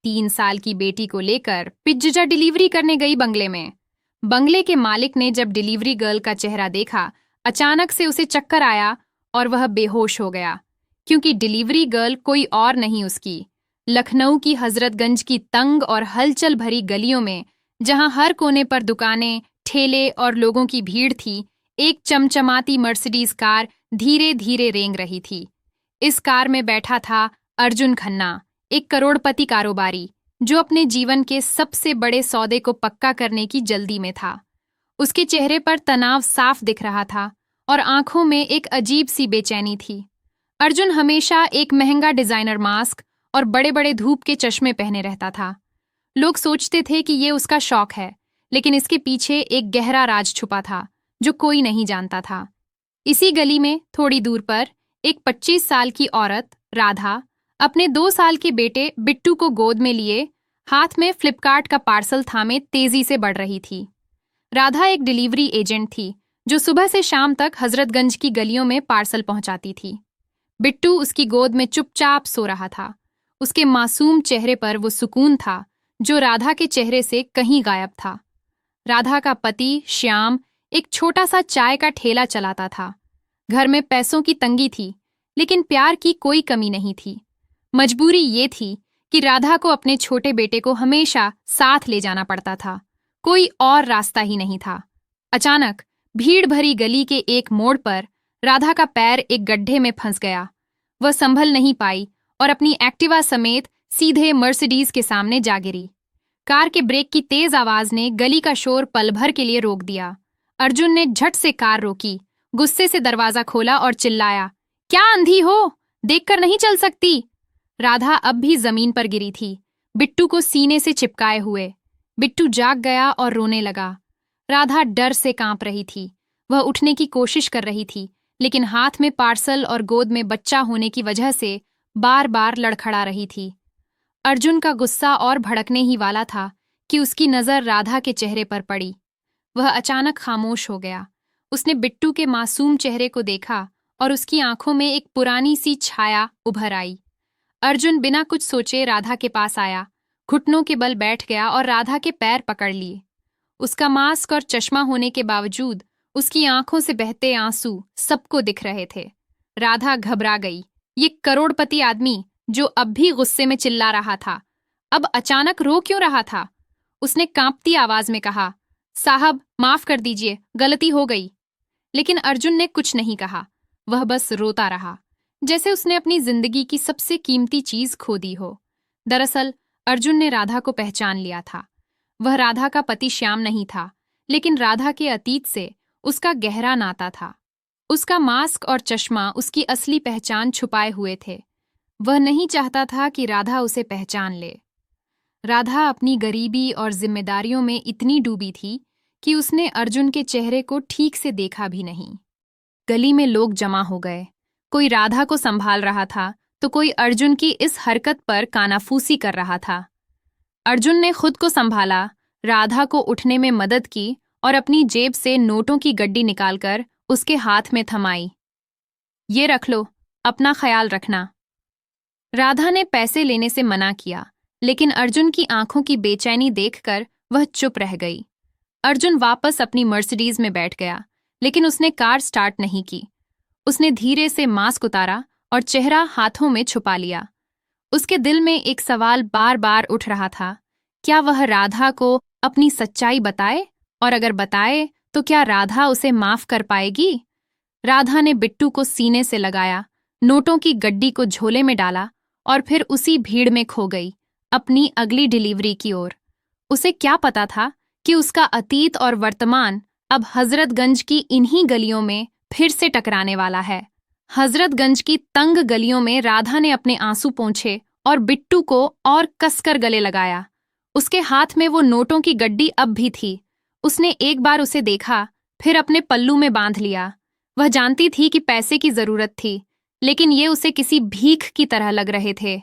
3 साल की बेटी को लेकर पिज्जा डिलीवरी करने गई बंगले में। बंगले के मालिक ने जब डिलीवरी गर्ल का चेहरा देखा, अचानक से उसे चक्कर आया और वह बेहोश हो गया, क्योंकि डिलीवरी गर्ल कोई और नहीं उसकी लखनऊ की हजरतगंज की तंग और हलचल भरी गलियों में, जहां हर कोने पर दुकानें, ठेले और लोगों की भीड़ थी, एक चमचमाती मर्सिडीज कार धीरे धीरे रेंग रही थी। इस कार में बैठा था अर्जुन खन्ना, एक करोड़पति कारोबारी जो अपने जीवन के सबसे बड़े सौदे को पक्का करने की जल्दी में था। उसके चेहरे पर तनाव साफ दिख रहा था और आंखों में एक अजीब सी बेचैनी थी। अर्जुन हमेशा एक महंगा डिजाइनर मास्क और बड़े बड़े धूप के चश्मे पहने रहता था। लोग सोचते थे कि ये उसका शौक है, लेकिन इसके पीछे एक गहरा राज छुपा था जो कोई नहीं जानता था। इसी गली में थोड़ी दूर पर एक 25 साल की औरत राधा अपने 2 साल के बेटे बिट्टू को गोद में लिए हाथ में फ्लिपकार्ट का पार्सल थामे तेजी से बढ़ रही थी। राधा एक डिलीवरी एजेंट थी जो सुबह से शाम तक हजरतगंज की गलियों में पार्सल पहुंचाती थी। बिट्टू उसकी गोद में चुपचाप सो रहा था। उसके मासूम चेहरे पर वो सुकून था जो राधा के चेहरे से कहीं गायब था। राधा का पति श्याम एक छोटा सा चाय का ठेला चलाता था। घर में पैसों की तंगी थी, लेकिन प्यार की कोई कमी नहीं थी। मजबूरी ये थी कि राधा को अपने छोटे बेटे को हमेशा साथ ले जाना पड़ता था, कोई और रास्ता ही नहीं था। अचानक भीड़ भरी गली के एक मोड़ पर राधा का पैर एक गड्ढे में फंस गया। वह संभल नहीं पाई और अपनी एक्टिवा समेत सीधे मर्सिडीज के सामने जा गिरी। कार के ब्रेक की तेज आवाज ने गली का शोर पल भर के लिए रोक दिया। अर्जुन ने झट से कार रोकी, गुस्से से दरवाजा खोला और चिल्लाया, क्या अंधी हो, देखकर नहीं चल सकती? राधा अब भी जमीन पर गिरी थी, बिट्टू को सीने से चिपकाए हुए। बिट्टू जाग गया और रोने लगा। राधा डर से कांप रही थी। वह उठने की कोशिश कर रही थी, लेकिन हाथ में पार्सल और गोद में बच्चा होने की वजह से बार बार लड़खड़ा रही थी। अर्जुन का गुस्सा और भड़कने ही वाला था कि उसकी नजर राधा के चेहरे पर पड़ी। वह अचानक खामोश हो गया। उसने बिट्टू के मासूम चेहरे को देखा और उसकी आंखों में एक पुरानी सी छाया उभर आई। अर्जुन बिना कुछ सोचे राधा के पास आया, घुटनों के बल बैठ गया और राधा के पैर पकड़ लिए। उसका मास्क और चश्मा होने के बावजूद उसकी आंखों से बहते आंसू सबको दिख रहे थे। राधा घबरा गई। ये करोड़पति आदमी जो अब भी गुस्से में चिल्ला रहा था, अब अचानक रो क्यों रहा था? उसने कांपती आवाज में कहा, साहब माफ कर दीजिए, गलती हो गई। लेकिन अर्जुन ने कुछ नहीं कहा। वह बस रोता रहा, जैसे उसने अपनी जिंदगी की सबसे कीमती चीज खो दी हो। दरअसल अर्जुन ने राधा को पहचान लिया था। वह राधा का पति श्याम नहीं था, लेकिन राधा के अतीत से उसका गहरा नाता था। उसका मास्क और चश्मा उसकी असली पहचान छुपाए हुए थे। वह नहीं चाहता था कि राधा उसे पहचान ले। राधा अपनी गरीबी और जिम्मेदारियों में इतनी डूबी थी कि उसने अर्जुन के चेहरे को ठीक से देखा भी नहीं। गली में लोग जमा हो गए। कोई राधा को संभाल रहा था तो कोई अर्जुन की इस हरकत पर कानाफूसी कर रहा था। अर्जुन ने खुद को संभाला, राधा को उठने में मदद की और अपनी जेब से नोटों की गड्डी निकालकर उसके हाथ में थमाई। ये रख लो, अपना ख्याल रखना। राधा ने पैसे लेने से मना किया, लेकिन अर्जुन की आंखों की बेचैनी देखकर वह चुप रह गई। अर्जुन वापस अपनी मर्सिडीज में बैठ गया, लेकिन उसने कार स्टार्ट नहीं की। उसने धीरे से मास्क उतारा और चेहरा हाथों में छुपा लिया। उसके दिल में एक सवाल बार बार उठ रहा था, क्या वह राधा को अपनी सच्चाई बताए? और अगर बताए तो क्या राधा उसे माफ कर पाएगी? राधा ने बिट्टू को सीने से लगाया, नोटों की गड्डी को झोले में डाला और फिर उसी भीड़ में खो गई, अपनी अगली डिलीवरी की ओर। उसे क्या पता था कि उसका अतीत और वर्तमान अब हजरतगंज की इन्हीं गलियों में फिर से टकराने वाला है। हजरतगंज की तंग गलियों में राधा ने अपने आंसू पोंछे और बिट्टू को और कसकर गले लगाया। उसके हाथ में वो नोटों की गड्डी अब भी थी। उसने एक बार उसे देखा, फिर अपने पल्लू में बांध लिया। वह जानती थी कि पैसे की जरूरत थी, लेकिन ये उसे किसी भीख की तरह लग रहे थे।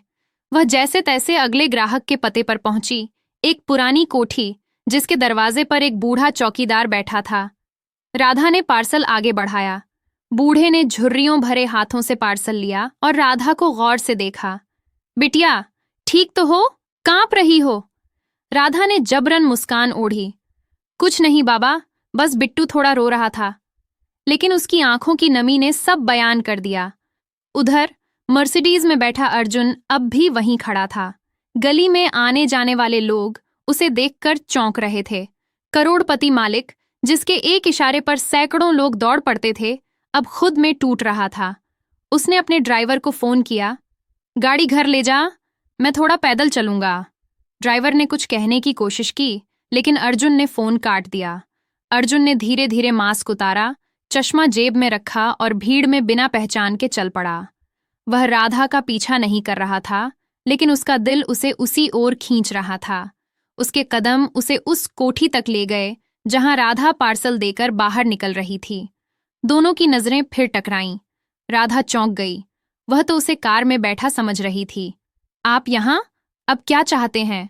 वह जैसे तैसे अगले ग्राहक के पते पर पहुंची, एक पुरानी कोठी जिसके दरवाजे पर एक बूढ़ा चौकीदार बैठा था। राधा ने पार्सल आगे बढ़ाया। बूढ़े ने झुर्रियों भरे हाथों से पार्सल लिया और राधा को गौर से देखा। बिटिया, ठीक तो हो? कांप रही हो? राधा ने जबरन मुस्कान ओढ़ी। कुछ नहीं बाबा, बस बिट्टू थोड़ा रो रहा था। लेकिन उसकी आंखों की नमी ने सब बयान कर दिया। उधर मर्सिडीज में बैठा अर्जुन अब भी वहीं खड़ा था। गली में आने जाने वाले लोग उसे देखकर चौंक रहे थे। करोड़पति मालिक, जिसके एक इशारे पर सैकड़ों लोग दौड़ पड़ते थे, अब खुद में टूट रहा था। उसने अपने ड्राइवर को फोन किया। गाड़ी घर ले जा, मैं थोड़ा पैदल चलूंगा। ड्राइवर ने कुछ कहने की कोशिश की, लेकिन अर्जुन ने फोन काट दिया। अर्जुन ने धीरे धीरे मास्क उतारा, चश्मा जेब में रखा और भीड़ में बिना पहचान के चल पड़ा। वह राधा का पीछा नहीं कर रहा था, लेकिन उसका दिल उसे उसी ओर खींच रहा था। उसके कदम उसे उस कोठी तक ले गए जहां राधा पार्सल देकर बाहर निकल रही थी। दोनों की नजरें फिर टकराईं। राधा चौंक गई। वह तो उसे कार में बैठा समझ रही थी। आप यहां? अब क्या चाहते हैं?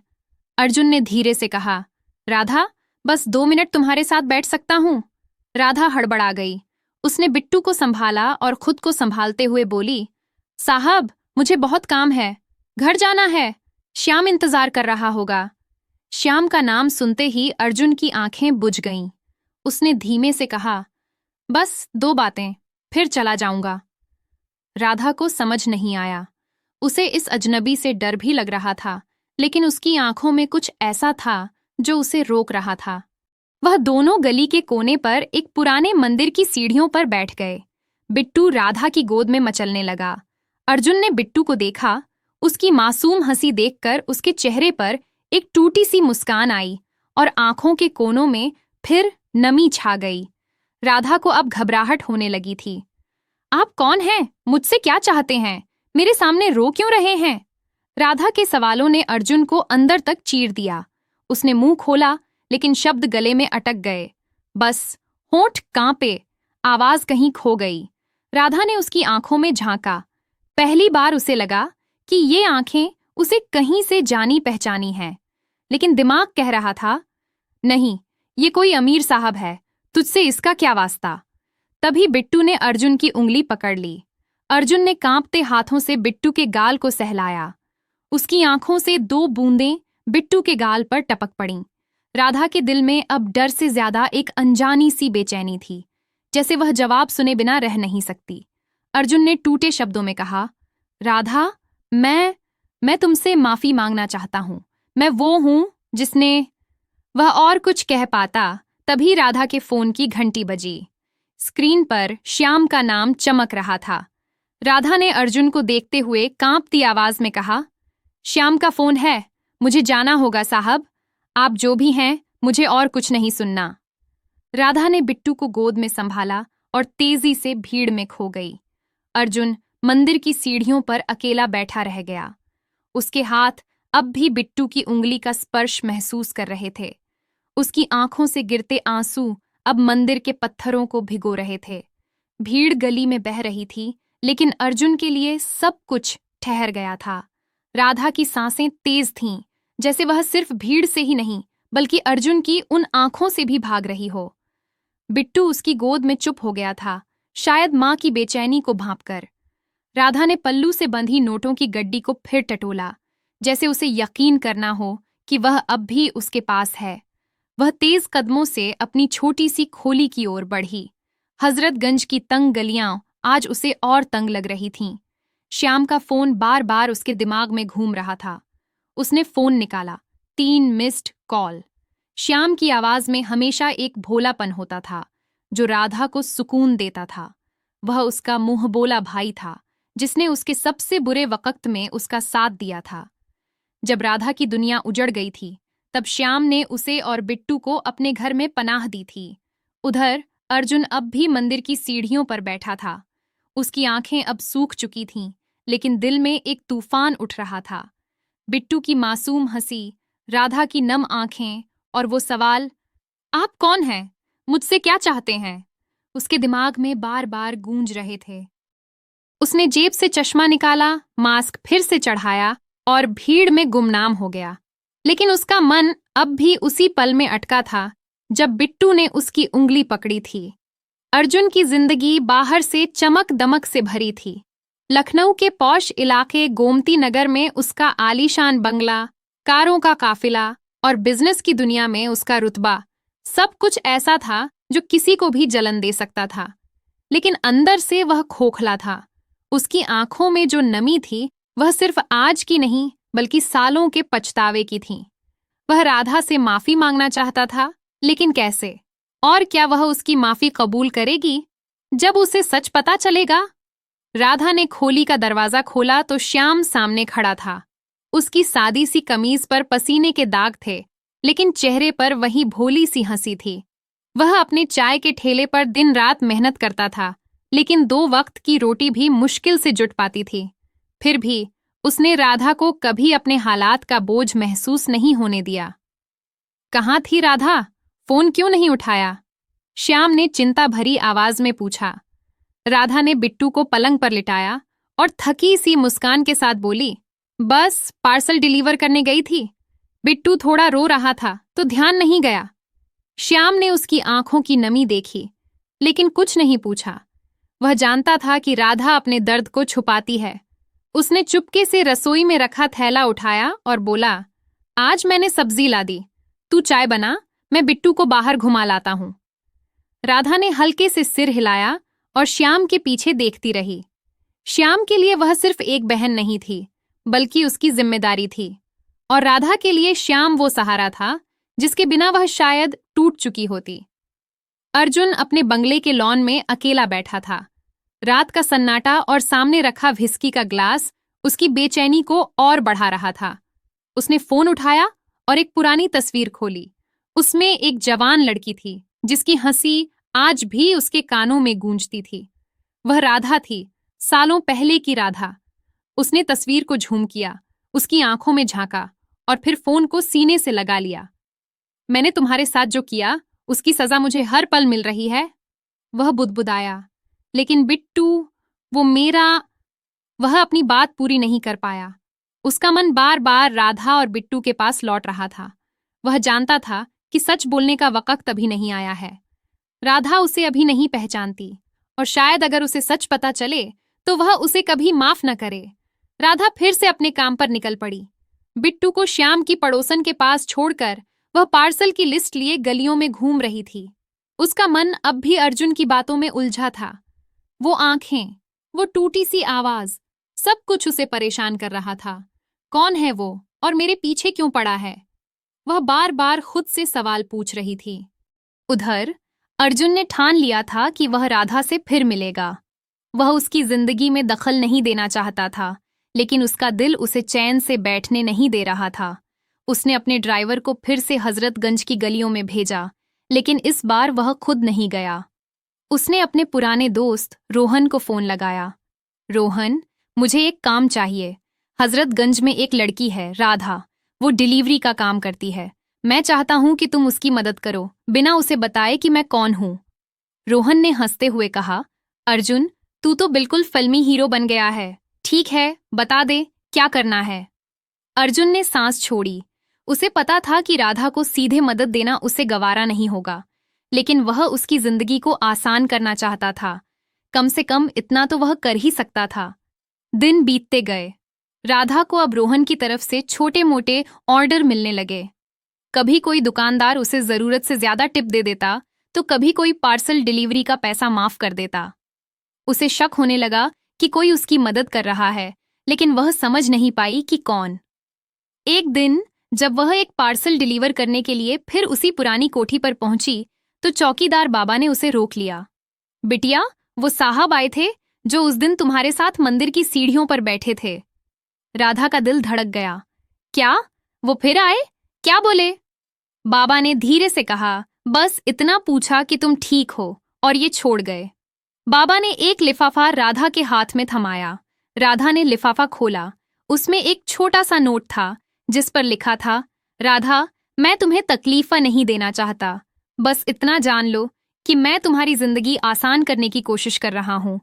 अर्जुन ने धीरे से कहा। राधा, बस 2 मिनट तुम्हारे साथ बैठ सकता हूं? राधा हड़बड़ा गई। उसने बिट्टू को संभाला और खुद को संभालते हुए बोली, साहब, मुझे बहुत काम है, घर जाना है। श्याम इंतजार कर रहा होगा। श्याम का नाम सुनते ही अर्जुन की आंखें बुझ गईं। उसने धीमे से कहा, बस 2 बातें, फिर चला जाऊंगा। राधा को समझ नहीं आया। उसे इस अजनबी से डर भी लग रहा था, लेकिन उसकी आंखों में कुछ ऐसा था जो उसे रोक रहा था। वह दोनों गली के कोने पर एक पुराने मंदिर की सीढ़ियों पर बैठ गए। बिट्टू राधा की गोद में मचलने लगा। अर्जुन ने बिट्टू को देखा। उसकी मासूम हंसी देखकर उसके चेहरे पर एक टूटी सी मुस्कान आई और आंखों के कोनों में फिर नमी छा गई। राधा को अब घबराहट होने लगी थी। आप कौन हैं? मुझसे क्या चाहते हैं? मेरे सामने रो क्यों रहे हैं? राधा के सवालों ने अर्जुन को अंदर तक चीर दिया। उसने मुंह खोला, लेकिन शब्द गले में अटक गए। बस होंठ कांपे, आवाज कहीं खो गई। राधा ने उसकी आंखों में झांका। पहली बार उसे लगा कि ये आंखें उसे कहीं से जानी पहचानी हैं, लेकिन दिमाग कह रहा था, नहीं, ये कोई अमीर साहब है, तुझसे इसका क्या वास्ता। तभी बिट्टू ने अर्जुन की उंगली पकड़ ली। अर्जुन ने कांपते हाथों से बिट्टू के गाल को सहलाया। उसकी आंखों से 2 बूंदें बिट्टू के गाल पर टपक पड़ीं। राधा के दिल में अब डर से ज्यादा एक अनजानी सी बेचैनी थी, जैसे वह जवाब सुने बिना रह नहीं सकती। अर्जुन ने टूटे शब्दों में कहा, राधा, मैं तुमसे माफी मांगना चाहता हूं। मैं वो हूं जिसने। वह और कुछ कह पाता, तभी राधा के फोन की घंटी बजी। स्क्रीन पर श्याम का नाम चमक रहा था। राधा ने अर्जुन को देखते हुए कांपती आवाज में कहा, श्याम का फोन है, मुझे जाना होगा साहब। आप जो भी हैं, मुझे और कुछ नहीं सुनना। राधा ने बिट्टू को गोद में संभाला और तेजी से भीड़ में खो गई। अर्जुन मंदिर की सीढ़ियों पर अकेला बैठा रह गया। उसके हाथ अब भी बिट्टू की उंगली का स्पर्श महसूस कर रहे थे। उसकी आंखों से गिरते आंसू अब मंदिर के पत्थरों को भिगो रहे थे। भीड़ गली में बह रही थी, लेकिन अर्जुन के लिए सब कुछ ठहर गया था। राधा की सांसें तेज थीं, जैसे वह सिर्फ भीड़ से ही नहीं, बल्कि अर्जुन की उन आंखों से भी भाग रही हो। बिट्टू उसकी गोद में चुप हो गया था, शायद मां की बेचैनी को भांपकर। राधा ने पल्लू से बंधी नोटों की गड्डी को फिर टटोला, जैसे उसे यकीन करना हो कि वह अब भी उसके पास है। वह तेज कदमों से अपनी छोटी सी खोली की ओर बढ़ी। हजरतगंज की तंग गलियां आज उसे और तंग लग रही थीं। श्याम का फोन बार बार उसके दिमाग में घूम रहा था। उसने फोन निकाला। 3 मिस्ड कॉल। श्याम की आवाज में हमेशा एक भोलापन होता था, जो राधा को सुकून देता था। वह उसका मुंह बोला भाई था, जिसने उसके सबसे बुरे वक्त में उसका साथ दिया था। जब राधा की दुनिया उजड़ गई थी, तब श्याम ने उसे और बिट्टू को अपने घर में पनाह दी थी। उधर अर्जुन अब भी मंदिर की सीढ़ियों पर बैठा था। उसकी आंखें अब सूख चुकी थीं, लेकिन दिल में एक तूफान उठ रहा था। बिट्टू की मासूम हंसी, राधा की नम आंखें और वो सवाल, आप कौन हैं? मुझसे क्या चाहते हैं? उसके दिमाग में बार बार गूंज रहे थे। उसने जेब से चश्मा निकाला, मास्क फिर से चढ़ाया और भीड़ में गुमनाम हो गया। लेकिन उसका मन अब भी उसी पल में अटका था जब बिट्टू ने उसकी उंगली पकड़ी थी। अर्जुन की जिंदगी बाहर से चमक दमक से भरी थी। लखनऊ के पौश इलाके गोमती नगर में उसका आलीशान बंगला, कारों का काफिला और बिजनेस की दुनिया में उसका रुतबा, सब कुछ ऐसा था जो किसी को भी जलन दे सकता था। लेकिन अंदर से वह खोखला था। उसकी आंखों में जो नमी थी वह सिर्फ आज की नहीं बल्कि सालों के पछतावे की थी। वह राधा से माफी मांगना चाहता था, लेकिन कैसे? और क्या वह उसकी माफी कबूल करेगी जब उसे सच पता चलेगा? राधा ने खोली का दरवाजा खोला तो श्याम सामने खड़ा था। उसकी सादी सी कमीज पर पसीने के दाग थे, लेकिन चेहरे पर वही भोली सी हंसी थी। वह अपने चाय के ठेले पर दिन रात मेहनत करता था, लेकिन 2 वक्त की रोटी भी मुश्किल से जुट पाती थी। फिर भी उसने राधा को कभी अपने हालात का बोझ महसूस नहीं होने दिया। कहाँ थी राधा? फोन क्यों नहीं उठाया? श्याम ने चिंता भरी आवाज में पूछा। राधा ने बिट्टू को पलंग पर लिटाया और थकी सी मुस्कान के साथ बोली, बस पार्सल डिलीवर करने गई थी। बिट्टू थोड़ा रो रहा था तो ध्यान नहीं गया। श्याम ने उसकी आंखों की नमी देखी, लेकिन कुछ नहीं पूछा। वह जानता था कि राधा अपने दर्द को छुपाती है। उसने चुपके से रसोई में रखा थैला उठाया और बोला, आज मैंने सब्जी ला दी, तू चाय बना, मैं बिट्टू को बाहर घुमा लाता हूं। राधा ने हल्के से सिर हिलाया और श्याम के पीछे देखती रही। श्याम के लिए वह सिर्फ एक बहन नहीं थी, बल्कि उसकी जिम्मेदारी थी। और राधा के लिए श्याम वो सहारा था जिसके बिना वह शायद टूट चुकी होती। अर्जुन अपने बंगले के लॉन में अकेला बैठा था। रात का सन्नाटा और सामने रखा व्हिस्की का ग्लास उसकी बेचैनी को और बढ़ा रहा था। उसने फोन उठाया और एक पुरानी तस्वीर खोली। उसमें एक जवान लड़की थी जिसकी हंसी आज भी उसके कानों में गूंजती थी। वह राधा थी, सालों पहले की राधा। उसने तस्वीर को झूम किया, उसकी आंखों में झांका और फिर फोन को सीने से लगा लिया। मैंने तुम्हारे साथ जो किया उसकी सजा मुझे हर पल मिल रही है, वह बुदबुदाया। लेकिन बिट्टू, वो मेरा। वह अपनी बात पूरी नहीं कर पाया। उसका मन बार बार राधा और बिट्टू के पास लौट रहा था। वह जानता था कि सच बोलने का वक्त अभी नहीं आया है। राधा उसे अभी नहीं पहचानती और शायद अगर उसे सच पता चले तो वह उसे कभी माफ न करे। राधा फिर से अपने काम पर निकल पड़ी। बिट्टू को श्याम की पड़ोसन के पास छोड़कर वह पार्सल की लिस्ट लिए गलियों में घूम रही थी। उसका मन अब भी अर्जुन की बातों में उलझा था। वो आंखें, वो टूटी सी आवाज, सब कुछ उसे परेशान कर रहा था। कौन है वो और मेरे पीछे क्यों पड़ा है? वह बार बार खुद से सवाल पूछ रही थी। उधर अर्जुन ने ठान लिया था कि वह राधा से फिर मिलेगा। वह उसकी जिंदगी में दखल नहीं देना चाहता था, लेकिन उसका दिल उसे चैन से बैठने नहीं दे रहा था। उसने अपने ड्राइवर को फिर से हजरतगंज की गलियों में भेजा, लेकिन इस बार वह खुद नहीं गया। उसने अपने पुराने दोस्त रोहन को फोन लगाया। रोहन, मुझे एक काम चाहिए। हजरतगंज में एक लड़की है, राधा। वो डिलीवरी का काम करती है। मैं चाहता हूं कि तुम उसकी मदद करो, बिना उसे बताए कि मैं कौन हूं। रोहन ने हंसते हुए कहा, अर्जुन, तू तो बिल्कुल फिल्मी हीरो बन गया है। ठीक है, बता दे, क्या करना है? अर्जुन ने सांस छोड़ी। उसे पता था कि राधा को सीधे मदद देना उसे गवारा नहीं होगा, लेकिन वह उसकी जिंदगी को आसान करना चाहता था। कम से कम इतना तो वह कर ही सकता था। दिन बीतते गए। राधा को अब रोहन की तरफ से छोटे मोटे ऑर्डर मिलने लगे। कभी कोई दुकानदार उसे जरूरत से ज्यादा टिप दे देता, तो कभी कोई पार्सल डिलीवरी का पैसा माफ कर देता। उसे शक होने लगा कि कोई उसकी मदद कर रहा है, लेकिन वह समझ नहीं पाई कि कौन। एक दिन जब वह एक पार्सल डिलीवर करने के लिए फिर उसी पुरानी कोठी पर पहुंची, तो चौकीदार बाबा ने उसे रोक लिया। बिटिया, वो साहब आए थे जो उस दिन तुम्हारे साथ मंदिर की सीढ़ियों पर बैठे थे। राधा का दिल धड़क गया। क्या? वो फिर आए? क्या बोले? बाबा ने धीरे से कहा, बस इतना पूछा कि तुम ठीक हो, और ये छोड़ गए। बाबा ने एक लिफाफा राधा के हाथ में थमाया। राधा ने लिफाफा खोला। उसमें एक छोटा सा नोट था जिस पर लिखा था, राधा, मैं तुम्हें तकलीफा नहीं देना चाहता। बस इतना जान लो कि मैं तुम्हारी जिंदगी आसान करने की कोशिश कर रहा हूं।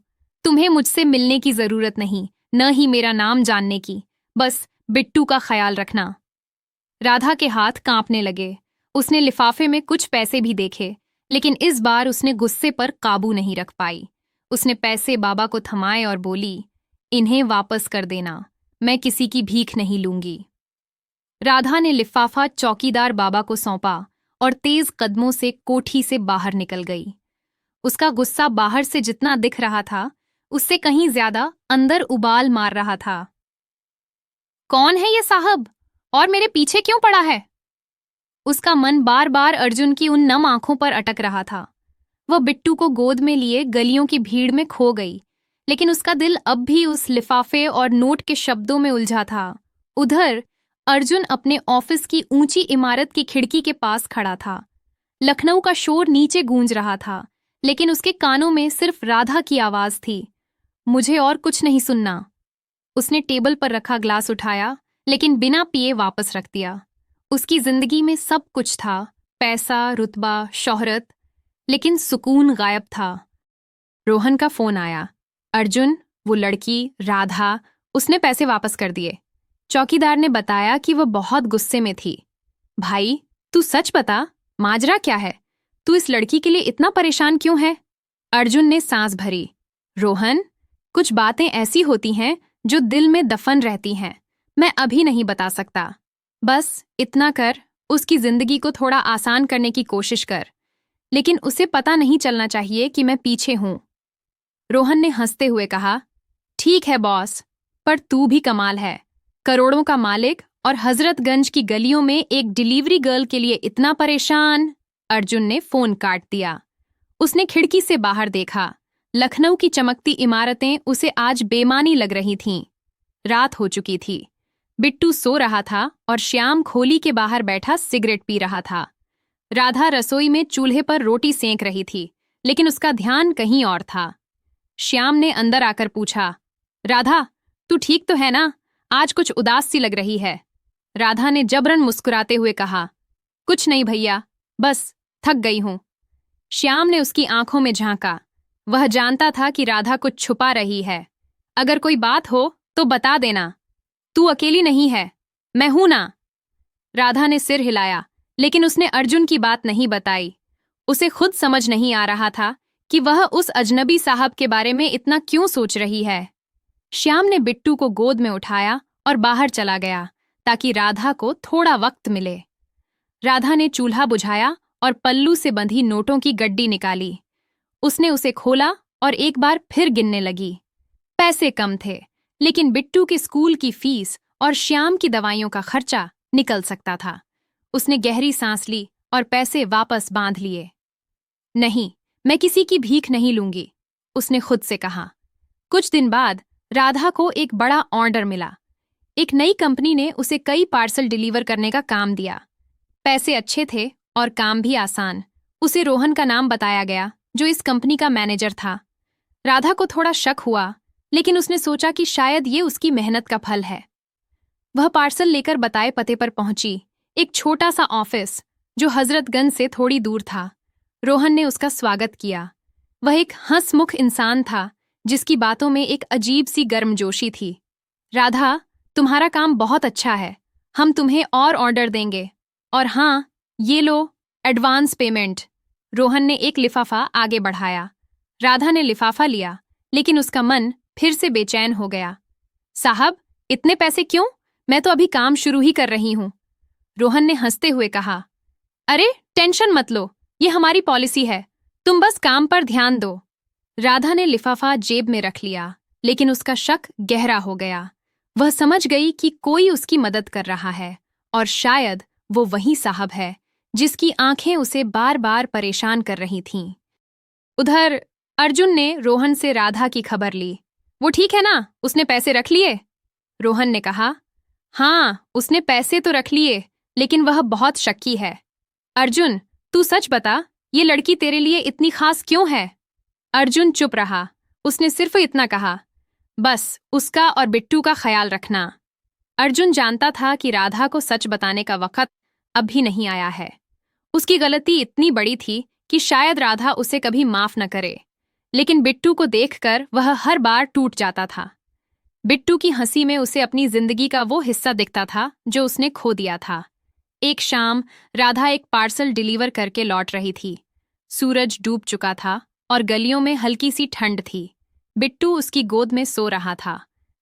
तुम्हें मुझसे मिलने की जरूरत नहीं, न ही मेरा नाम जानने की। बस बिट्टू का ख्याल रखना। राधा के हाथ कांपने लगे। उसने लिफाफे में कुछ पैसे भी देखे, लेकिन इस बार उसने गुस्से पर काबू नहीं रख पाई। उसने पैसे बाबा को थमाए और बोली, इन्हें वापस कर देना, मैं किसी की भीख नहीं लूंगी। राधा ने लिफाफा चौकीदार बाबा को सौंपा और तेज कदमों से कोठी से बाहर निकल गई। उसका गुस्सा बाहर से जितना दिख रहा था, उससे कहीं ज्यादा अंदर उबाल मार रहा था। कौन है ये साहब और मेरे पीछे क्यों पड़ा है? उसका मन बार बार अर्जुन की उन नम आंखों पर अटक रहा था। वह बिट्टू को गोद में लिए गलियों की भीड़ में खो गई, लेकिन उसका दिल अब भी उस लिफाफे और नोट के शब्दों में उलझा था। उधर अर्जुन अपने ऑफिस की ऊंची इमारत की खिड़की के पास खड़ा था। लखनऊ का शोर नीचे गूंज रहा था, लेकिन उसके कानों में सिर्फ राधा की आवाज थी। मुझे और कुछ नहीं सुनना। उसने टेबल पर रखा ग्लास उठाया, लेकिन बिना पिए वापस रख दिया। उसकी जिंदगी में सब कुछ था, पैसा, रुतबा, शोहरत, लेकिन सुकून गायब था। रोहन का फोन आया। अर्जुन, वो लड़की राधा, उसने पैसे वापस कर दिए। चौकीदार ने बताया कि वह बहुत गुस्से में थी। भाई, तू सच बता, माजरा क्या है? तू इस लड़की के लिए इतना परेशान क्यों है? अर्जुन ने सांस भरी। रोहन, कुछ बातें ऐसी होती हैं जो दिल में दफन रहती हैं। मैं अभी नहीं बता सकता। बस इतना कर, उसकी जिंदगी को थोड़ा आसान करने की कोशिश कर, लेकिन उसे पता नहीं चलना चाहिए कि मैं पीछे हूं। रोहन ने हंसते हुए कहा, ठीक है बॉस, पर तू भी कमाल है। करोड़ों का मालिक और हजरतगंज की गलियों में एक डिलीवरी गर्ल के लिए इतना परेशान। अर्जुन ने फोन काट दिया। उसने खिड़की से बाहर देखा। लखनऊ की चमकती इमारतें उसे आज बेमानी लग रही थीं। रात हो चुकी थी। बिट्टू सो रहा था और श्याम खोली के बाहर बैठा सिगरेट पी रहा था। राधा रसोई में चूल्हे पर रोटी सेंक रही थी, लेकिन उसका ध्यान कहीं और था। श्याम ने अंदर आकर पूछा, राधा, तू ठीक तो है ना? आज कुछ उदास सी लग रही है। राधा ने जबरन मुस्कुराते हुए कहा, कुछ नहीं भैया, बस थक गई हूं। श्याम ने उसकी आंखों में झांका। वह जानता था कि राधा कुछ छुपा रही है। अगर कोई बात हो तो बता देना। तू अकेली नहीं है, मैं हूं ना। राधा ने सिर हिलाया, लेकिन उसने अर्जुन की बात नहीं बताई। उसे खुद समझ नहीं आ रहा था कि वह उस अजनबी साहब के बारे में इतना क्यों सोच रही है। श्याम ने बिट्टू को गोद में उठाया और बाहर चला गया, ताकि राधा को थोड़ा वक्त मिले। राधा ने चूल्हा बुझाया और पल्लू से बंधी नोटों की गड्डी निकाली। उसने उसे खोला और एक बार फिर गिनने लगी। पैसे कम थे, लेकिन बिट्टू के स्कूल की फीस और श्याम की दवाइयों का खर्चा निकल सकता था। उसने गहरी सांस ली और पैसे वापस बांध लिए। नहीं, मैं किसी की भीख नहीं लूंगी, उसने खुद से कहा। कुछ दिन बाद राधा को एक बड़ा ऑर्डर मिला। एक नई कंपनी ने उसे कई पार्सल डिलीवर करने का काम दिया। पैसे अच्छे थे और काम भी आसान। उसे रोहन का नाम बताया गया, जो इस कंपनी का मैनेजर था। राधा को थोड़ा शक हुआ, लेकिन उसने सोचा कि शायद ये उसकी मेहनत का फल है। वह पार्सल लेकर बताए पते पर पहुंची, एक छोटा सा ऑफिस जो हजरतगंज से थोड़ी दूर था। रोहन ने उसका स्वागत किया। वह एक हंसमुख इंसान था, जिसकी बातों में एक अजीब सी गर्मजोशी थी। राधा, तुम्हारा काम बहुत अच्छा है, हम तुम्हें और ऑर्डर देंगे। और हाँ, ये लो एडवांस पेमेंट। रोहन ने एक लिफाफा आगे बढ़ाया। राधा ने लिफाफा लिया, लेकिन उसका मन फिर से बेचैन हो गया। साहब, इतने पैसे क्यों? मैं तो अभी काम शुरू ही कर रही हूं। रोहन ने हंसते हुए कहा, अरे टेंशन मत लो, ये हमारी पॉलिसी है, तुम बस काम पर ध्यान दो। राधा ने लिफाफा जेब में रख लिया, लेकिन उसका शक गहरा हो गया। वह समझ गई कि कोई उसकी मदद कर रहा है, और शायद वो वही साहब है जिसकी आंखें उसे बार बार परेशान कर रही थीं। उधर अर्जुन ने रोहन से राधा की खबर ली। वो ठीक है ना? उसने पैसे रख लिए? रोहन ने कहा, हाँ, उसने पैसे तो रख लिए, लेकिन वह बहुत शक्की है। अर्जुन, तू सच बता, ये लड़की तेरे लिए इतनी खास क्यों है? अर्जुन चुप रहा। उसने सिर्फ इतना कहा, बस उसका और बिट्टू का ख्याल रखना। अर्जुन जानता था कि राधा को सच बताने का वक्त अभी नहीं आया है। उसकी गलती इतनी बड़ी थी कि शायद राधा उसे कभी माफ न करे, लेकिन बिट्टू को देखकर वह हर बार टूट जाता था। बिट्टू की हंसी में उसे अपनी जिंदगी का वो हिस्सा दिखता था जो उसने खो दिया था। एक शाम राधा एक पार्सल डिलीवर करके लौट रही थी। सूरज डूब चुका था और गलियों में हल्की सी ठंड थी। बिट्टू उसकी गोद में सो रहा था।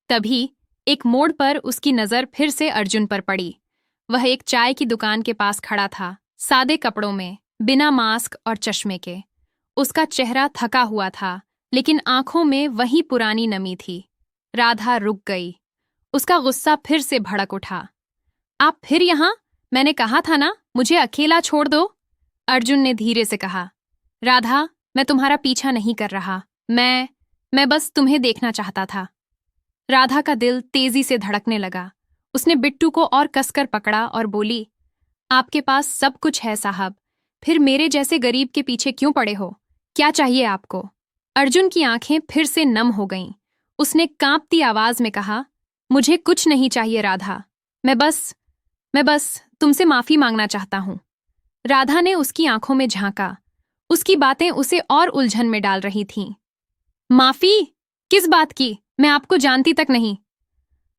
तभी एक मोड़ पर उसकी नजर फिर से अर्जुन पर पड़ी। वह एक चाय की दुकान के पास खड़ा था, सादे कपड़ों में, बिना मास्क और चश्मे के। उसका चेहरा थका हुआ था, लेकिन आंखों में वही पुरानी नमी थी। राधा रुक गई। उसका गुस्सा फिर से भड़क उठा। आप फिर यहाँ? मैंने कहा था ना, मुझे अकेला छोड़ दो। अर्जुन ने धीरे से कहा। राधा, मैं तुम्हारा पीछा नहीं कर रहा। मैं बस तुम्हें देखना चाहता था। राधा का दिल तेजी से धड़कने लगा। उसने बिट्टू को और कसकर पकड़ा और बोली, आपके पास सब कुछ है साहब, फिर मेरे जैसे गरीब के पीछे क्यों पड़े हो? क्या चाहिए आपको? अर्जुन की आंखें फिर से नम हो गईं। उसने कांपती आवाज में कहा, मुझे कुछ नहीं चाहिए राधा। मैं बस तुमसे माफी मांगना चाहता हूं। राधा ने उसकी आंखों में झांका। उसकी बातें उसे और उलझन में डाल रही थीं। माफी? किस बात की? मैं आपको जानती तक नहीं।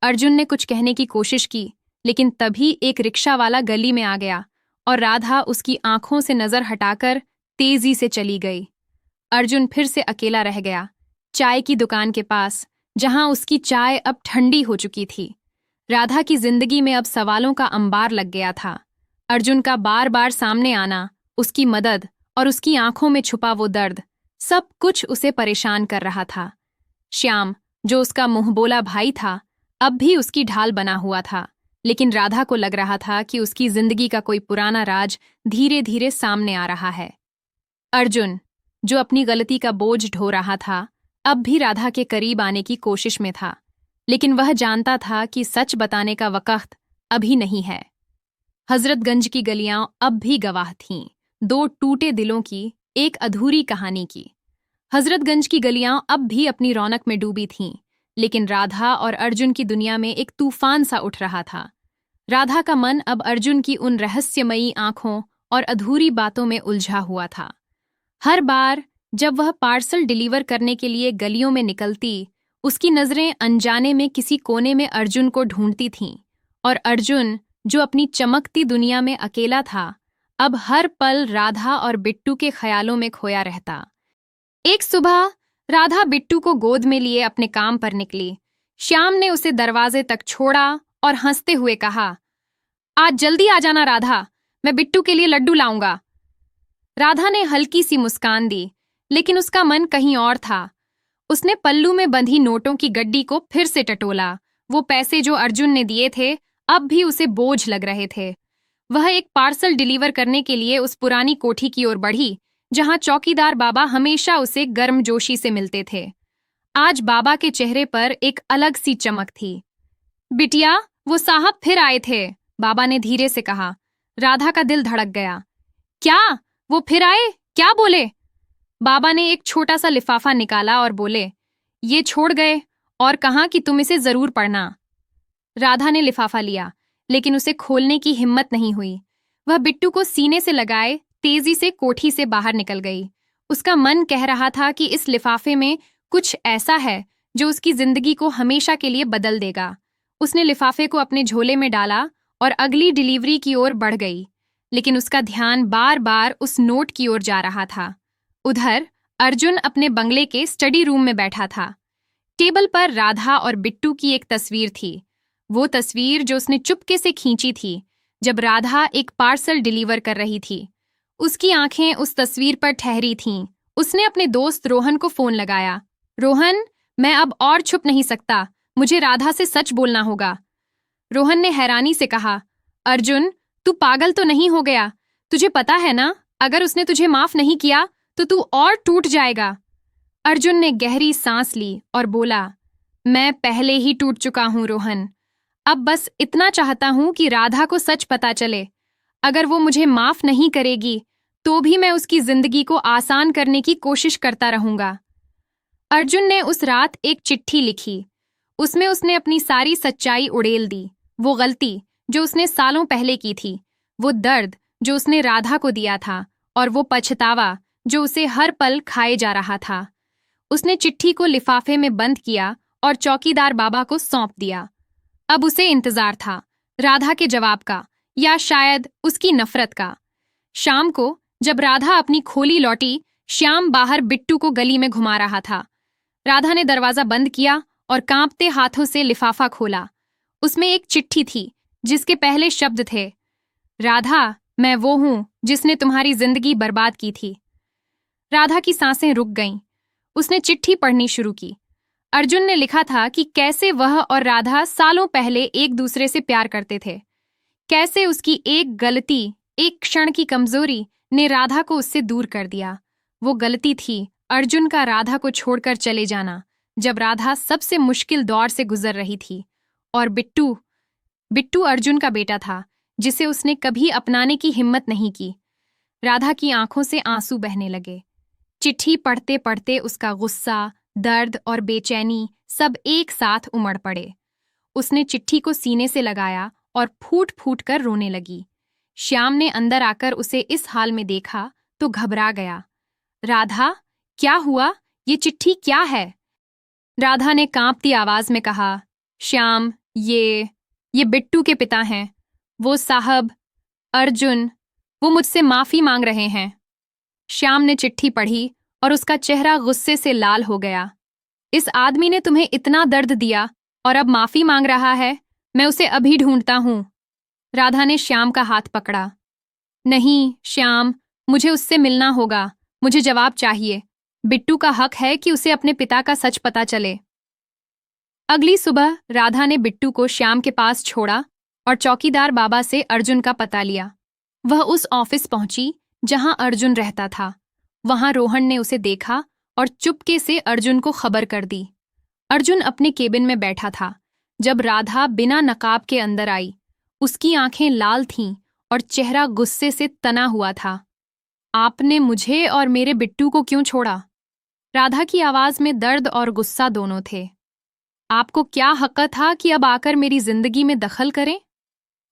अर्जुन ने कुछ कहने की कोशिश की, लेकिन तभी एक रिक्शा वाला गली में आ गया और राधा उसकी आंखों से नजर हटाकर तेजी से चली गई। अर्जुन फिर से अकेला रह गया, चाय की दुकान के पास, जहां उसकी चाय अब ठंडी हो चुकी थी। राधा की जिंदगी में अब सवालों का अंबार लग गया था। अर्जुन का बार बार सामने आना, उसकी मदद और उसकी आंखों में छुपा वो दर्द, सब कुछ उसे परेशान कर रहा था। श्याम, जो उसका मुंहबोला भाई था, अब भी उसकी ढाल बना हुआ था, लेकिन राधा को लग रहा था कि उसकी जिंदगी का कोई पुराना राज धीरे धीरे सामने आ रहा है। अर्जुन, जो अपनी गलती का बोझ ढो रहा था, अब भी राधा के करीब आने की कोशिश में था, लेकिन वह जानता था कि सच बताने का वक्त अभी नहीं है। हजरतगंज की गलियां अब भी गवाह थीं, दो टूटे दिलों की, एक अधूरी कहानी की। हजरतगंज की गलियां अब भी अपनी रौनक में डूबी थीं, लेकिन राधा और अर्जुन की दुनिया में एक तूफान सा उठ रहा था। राधा का मन अब अर्जुन की उन रहस्यमयी आंखों और अधूरी बातों में उलझा हुआ था। हर बार जब वह पार्सल डिलीवर करने के लिए गलियों में निकलती, उसकी नजरें अनजाने में किसी कोने में अर्जुन को ढूंढती थीं, और अर्जुन, जो अपनी चमकती दुनिया में अकेला था, अब हर पल राधा और बिट्टू के ख्यालों में खोया रहता। एक सुबह राधा बिट्टू को गोद में लिए अपने काम पर निकली। श्याम ने उसे दरवाजे तक छोड़ा और हंसते हुए कहा, आज जल्दी आ जाना राधा, मैं बिट्टू के लिए लड्डू लाऊंगा। राधा ने हल्की सी मुस्कान दी, लेकिन उसका मन कहीं और था। उसने पल्लू में बंधी नोटों की गड्डी को फिर से टटोला। वो पैसे जो अर्जुन ने दिए थे, अब भी उसे बोझ लग रहे थे। वह एक पार्सल डिलीवर करने के लिए उस पुरानी कोठी की ओर बढ़ी, जहां चौकीदार बाबा हमेशा उसे गर्मजोशी से मिलते थे। आज बाबा के चेहरे पर एक अलग सी चमक थी। बिटिया, वो साहब फिर आए थे, बाबा ने धीरे से कहा। राधा का दिल धड़क गया। क्या? वो फिर आए? क्या बोले? बाबा ने एक छोटा सा लिफाफा निकाला और बोले, ये छोड़ गए और कहा कि तुम इसे जरूर पढ़ना। राधा ने लिफाफा लिया, लेकिन उसे खोलने की हिम्मत नहीं हुई। वह बिट्टू को सीने से लगाए तेजी से कोठी से बाहर निकल गई। उसका मन कह रहा था कि इस लिफाफे में कुछ ऐसा है जो उसकी जिंदगी को हमेशा के लिए बदल देगा। उसने लिफाफे को अपने झोले में डाला और अगली डिलीवरी की ओर बढ़ गई, लेकिन उसका ध्यान बार बार उस नोट की ओर जा रहा था। उधर अर्जुन अपने बंगले के स्टडी रूम में बैठा था। टेबल पर राधा और बिट्टू की एक तस्वीर थी, वो तस्वीर जो उसने चुपके से खींची थी जब राधा एक पार्सल डिलीवर कर रही थी। उसकी आंखें उस तस्वीर पर ठहरी थीं। उसने अपने दोस्त रोहन को फोन लगाया। रोहन, मैं अब और छुप नहीं सकता, मुझे राधा से सच बोलना होगा। रोहन ने हैरानी से कहा, अर्जुन, तू पागल तो नहीं हो गया? तुझे पता है ना, अगर उसने तुझे माफ नहीं किया तो तू और टूट जाएगा। अर्जुन ने गहरी सांस ली और बोला, मैं पहले ही टूट चुका हूं रोहन। अब बस इतना चाहता हूं कि राधा को सच पता चले। अगर वो मुझे माफ नहीं करेगी तो भी मैं उसकी जिंदगी को आसान करने की कोशिश करता रहूंगा। अर्जुन ने उस रात एक चिट्ठी लिखी। उसमें उसने अपनी सारी सच्चाई उड़ेल दी। वो गलती जो उसने सालों पहले की थी, वो दर्द जो उसने राधा को दिया था, और वो पछतावा जो उसे हर पल खाए जा रहा था। उसने चिट्ठी को लिफाफे में बंद किया और चौकीदार बाबा को सौंप दिया। अब उसे इंतजार था, राधा के जवाब का, या शायद उसकी नफरत का। शाम को जब राधा अपनी खोली लौटी, श्याम बाहर बिट्टू को गली में घुमा रहा था। राधा ने दरवाजा बंद किया और कांपते हाथों से लिफाफा खोला। उसमें एक चिट्ठी थी जिसके पहले शब्द थे, राधा, मैं वो हूं जिसने तुम्हारी जिंदगी बर्बाद की थी। राधा की सांसें रुक गईं। उसने चिट्ठी पढ़नी शुरू की। अर्जुन ने लिखा था कि कैसे वह और राधा सालों पहले एक दूसरे से प्यार करते थे। कैसे उसकी एक गलती, एक क्षण की कमजोरी ने राधा को उससे दूर कर दिया। वो गलती थी अर्जुन का राधा को छोड़कर चले जाना, जब राधा सबसे मुश्किल दौर से गुजर रही थी। और बिट्टू बिट्टू अर्जुन का बेटा था, जिसे उसने कभी अपनाने की हिम्मत नहीं की। राधा की आंखों से आंसू बहने लगे। चिट्ठी पढ़ते पढ़ते उसका गुस्सा, दर्द और बेचैनी सब एक साथ उमड़ पड़े। उसने चिट्ठी को सीने से लगाया और फूट फूट कर रोने लगी। श्याम ने अंदर आकर उसे इस हाल में देखा तो घबरा गया। राधा, क्या हुआ? ये चिट्ठी क्या है? राधा ने कांपती आवाज में कहा, श्याम, ये बिट्टू के पिता हैं। वो साहब, अर्जुन, वो मुझसे माफी मांग रहे हैं। श्याम ने चिट्ठी पढ़ी और उसका चेहरा गुस्से से लाल हो गया। इस आदमी ने तुम्हें इतना दर्द दिया और अब माफी मांग रहा है? मैं उसे अभी ढूंढता हूं। राधा ने श्याम का हाथ पकड़ा। नहीं श्याम, मुझे उससे मिलना होगा। मुझे जवाब चाहिए। बिट्टू का हक है कि उसे अपने पिता का सच पता चले। अगली सुबह राधा ने बिट्टू को श्याम के पास छोड़ा और चौकीदार बाबा से अर्जुन का पता लिया। वह उस ऑफिस पहुंची जहां अर्जुन रहता था। वहां रोहन ने उसे देखा और चुपके से अर्जुन को खबर कर दी। अर्जुन अपने केबिन में बैठा था जब राधा बिना नकाब के अंदर आई। उसकी आंखें लाल थीं और चेहरा गुस्से से तना हुआ था। आपने मुझे और मेरे बिट्टू को क्यों छोड़ा? राधा की आवाज में दर्द और गुस्सा दोनों थे। आपको क्या हक था कि अब आकर मेरी जिंदगी में दखल करें?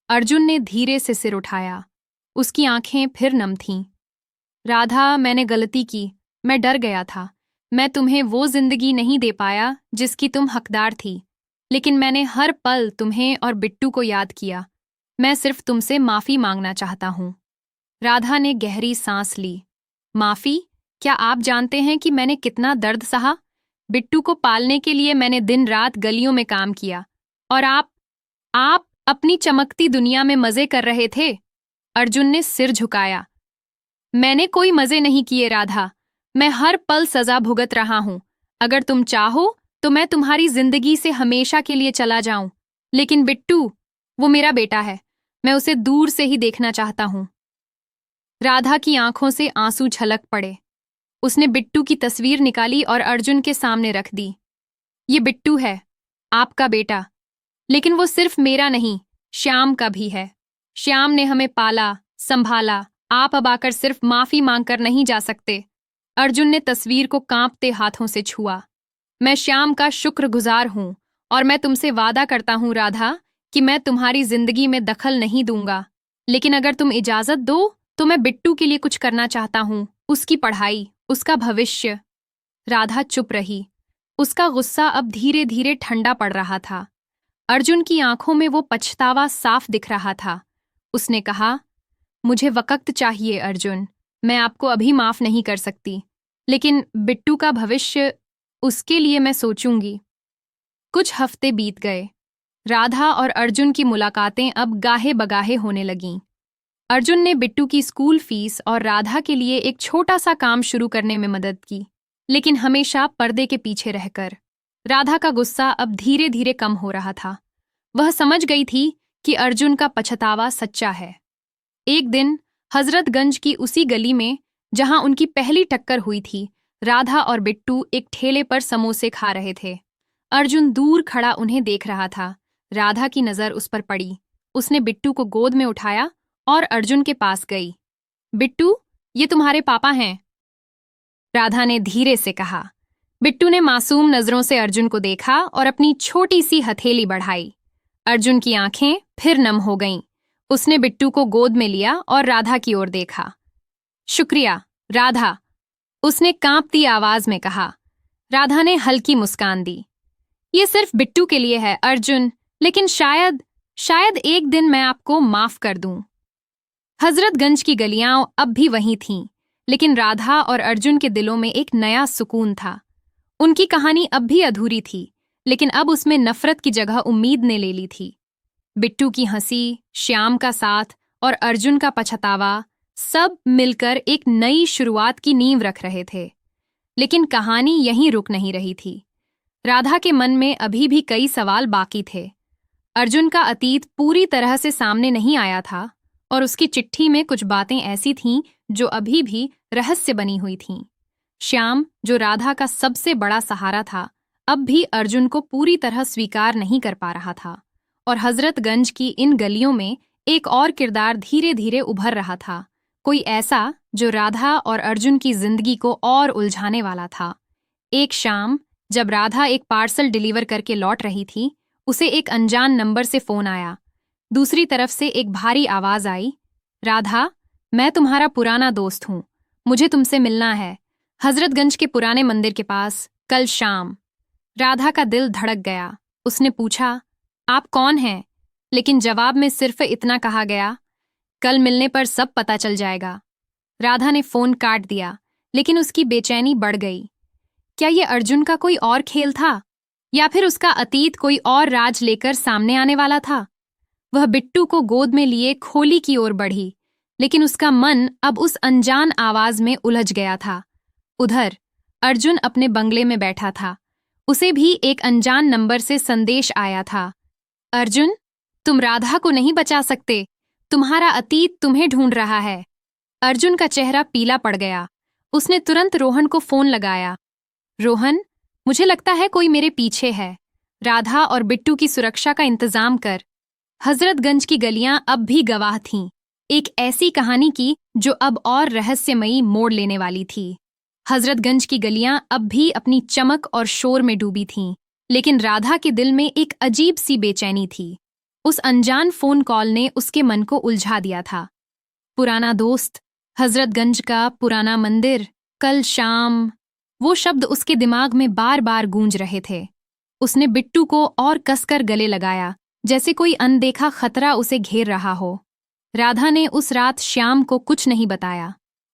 अर्जुन ने धीरे से सिर उठाया। उसकी आंखें फिर नम थीं। राधा, मैंने गलती की। मैं डर गया था। मैं तुम्हें वो जिंदगी नहीं दे पाया जिसकी तुम हकदार थी, लेकिन मैंने हर पल तुम्हें और बिट्टू को याद किया। मैं सिर्फ तुमसे माफी मांगना चाहता हूं। राधा ने गहरी सांस ली। माफी? क्या आप जानते हैं कि मैंने कितना दर्द सहा? बिट्टू को पालने के लिए मैंने दिन रात गलियों में काम किया, और आप अपनी चमकती दुनिया में मजे कर रहे थे। अर्जुन ने सिर झुकाया। मैंने कोई मजे नहीं किए राधा। मैं हर पल सजा भुगत रहा हूं। अगर तुम चाहो तो मैं तुम्हारी जिंदगी से हमेशा के लिए चला जाऊं, लेकिन बिट्टू, वो मेरा बेटा है। मैं उसे दूर से ही देखना चाहता हूं। राधा की आंखों से आंसू छलक पड़े। उसने बिट्टू की तस्वीर निकाली और अर्जुन के सामने रख दी। ये बिट्टू है, आपका बेटा, लेकिन वो सिर्फ मेरा नहीं, श्याम का भी है। श्याम ने हमें पाला, संभाला। आप अब आकर सिर्फ माफी मांगकर नहीं जा सकते। अर्जुन ने तस्वीर को कांपते हाथों से छुआ। मैं श्याम का शुक्रगुजार हूं और मैं तुमसे वादा करता हूं राधा कि मैं तुम्हारी जिंदगी में दखल नहीं दूंगा, लेकिन अगर तुम इजाजत दो तो मैं बिट्टू के लिए कुछ करना चाहता हूं। उसकी पढ़ाई, उसका भविष्य। राधा चुप रही। उसका गुस्सा अब धीरे धीरे ठंडा पड़ रहा था। अर्जुन की आंखों में वो पछतावा साफ दिख रहा था। उसने कहा, मुझे वक्त चाहिए अर्जुन। मैं आपको अभी माफ नहीं कर सकती, लेकिन बिट्टू का भविष्य, उसके लिए मैं सोचूंगी। कुछ हफ्ते बीत गए। राधा और अर्जुन की मुलाकातें अब गाहे बगाहे होने लगीं। अर्जुन ने बिट्टू की स्कूल फीस और राधा के लिए एक छोटा सा काम शुरू करने में मदद की, लेकिन हमेशा पर्दे के पीछे रहकर। राधा का गुस्सा अब धीरे धीरे कम हो रहा था। वह समझ गई थी कि अर्जुन का पछतावा सच्चा है। एक दिन हजरतगंज की उसी गली में जहां उनकी पहली टक्कर हुई थी, राधा और बिट्टू एक ठेले पर समोसे खा रहे थे। अर्जुन दूर खड़ा उन्हें देख रहा था। राधा की नजर उस पर पड़ी। उसने बिट्टू को गोद में उठाया और अर्जुन के पास गई। बिट्टू, ये तुम्हारे पापा हैं, राधा ने धीरे से कहा। बिट्टू ने मासूम नजरों से अर्जुन को देखा और अपनी छोटी सी हथेली बढ़ाई। अर्जुन की आंखें फिर नम हो गईं। उसने बिट्टू को गोद में लिया और राधा की ओर देखा। शुक्रिया राधा, उसने कांपती आवाज में कहा। राधा ने हल्की मुस्कान दी। ये सिर्फ बिट्टू के लिए है अर्जुन, लेकिन शायद एक दिन मैं आपको माफ कर दूं। हजरतगंज की गलियां अब भी वहीं थीं, लेकिन राधा और अर्जुन के दिलों में एक नया सुकून था। उनकी कहानी अब भी अधूरी थी, लेकिन अब उसमें नफरत की जगह उम्मीद ने ले ली थी। बिट्टू की हंसी, श्याम का साथ और अर्जुन का पछतावा सब मिलकर एक नई शुरुआत की नींव रख रहे थे। लेकिन कहानी यहीं रुक नहीं रही थी। राधा के मन में अभी भी कई सवाल बाकी थे। अर्जुन का अतीत पूरी तरह से सामने नहीं आया था और उसकी चिट्ठी में कुछ बातें ऐसी थीं जो अभी भी रहस्य बनी हुई थीं। श्याम, जो राधा का सबसे बड़ा सहारा था, अब भी अर्जुन को पूरी तरह स्वीकार नहीं कर पा रहा था। और हजरतगंज की इन गलियों में एक और किरदार धीरे धीरे उभर रहा था, कोई ऐसा जो राधा और अर्जुन की जिंदगी को और उलझाने वाला था। एक शाम, जब राधा एक पार्सल डिलीवर करके लौट रही थी, उसे एक अनजान नंबर से फोन आया। दूसरी तरफ से एक भारी आवाज आई, राधा, मैं तुम्हारा पुराना दोस्त हूं, मुझे तुमसे मिलना है, हजरतगंज के पुराने मंदिर के पास, कल शाम। राधा का दिल धड़क गया। उसने पूछा, आप कौन हैं? लेकिन जवाब में सिर्फ इतना कहा गया, कल मिलने पर सब पता चल जाएगा। राधा ने फोन काट दिया, लेकिन उसकी बेचैनी बढ़ गई। क्या ये अर्जुन का कोई और खेल था, या फिर उसका अतीत कोई और राज लेकर सामने आने वाला था? वह बिट्टू को गोद में लिए खोली की ओर बढ़ी, लेकिन उसका मन अब उस अनजान आवाज में उलझ गया था। उधर अर्जुन अपने बंगले में बैठा था। उसे भी एक अनजान नंबर से संदेश आया था, अर्जुन, तुम राधा को नहीं बचा सकते, तुम्हारा अतीत तुम्हें ढूंढ रहा है। अर्जुन का चेहरा पीला पड़ गया। उसने तुरंत रोहन को फोन लगाया। रोहन, मुझे लगता है कोई मेरे पीछे है। राधा और बिट्टू की सुरक्षा का इंतजाम कर। हजरतगंज की गलियां अब भी गवाह थीं, एक ऐसी कहानी की जो अब और रहस्यमयी मोड़ लेने वाली थी। हजरतगंज की गलियां अब भी अपनी चमक और शोर में डूबी थीं, लेकिन राधा के दिल में एक अजीब सी बेचैनी थी। उस अनजान फोन कॉल ने उसके मन को उलझा दिया था। पुराना दोस्त, हजरतगंज का पुराना मंदिर, कल शाम, वो शब्द उसके दिमाग में बार बार गूंज रहे थे। उसने बिट्टू को और कसकर गले लगाया, जैसे कोई अनदेखा खतरा उसे घेर रहा हो। राधा ने उस रात श्याम को कुछ नहीं बताया।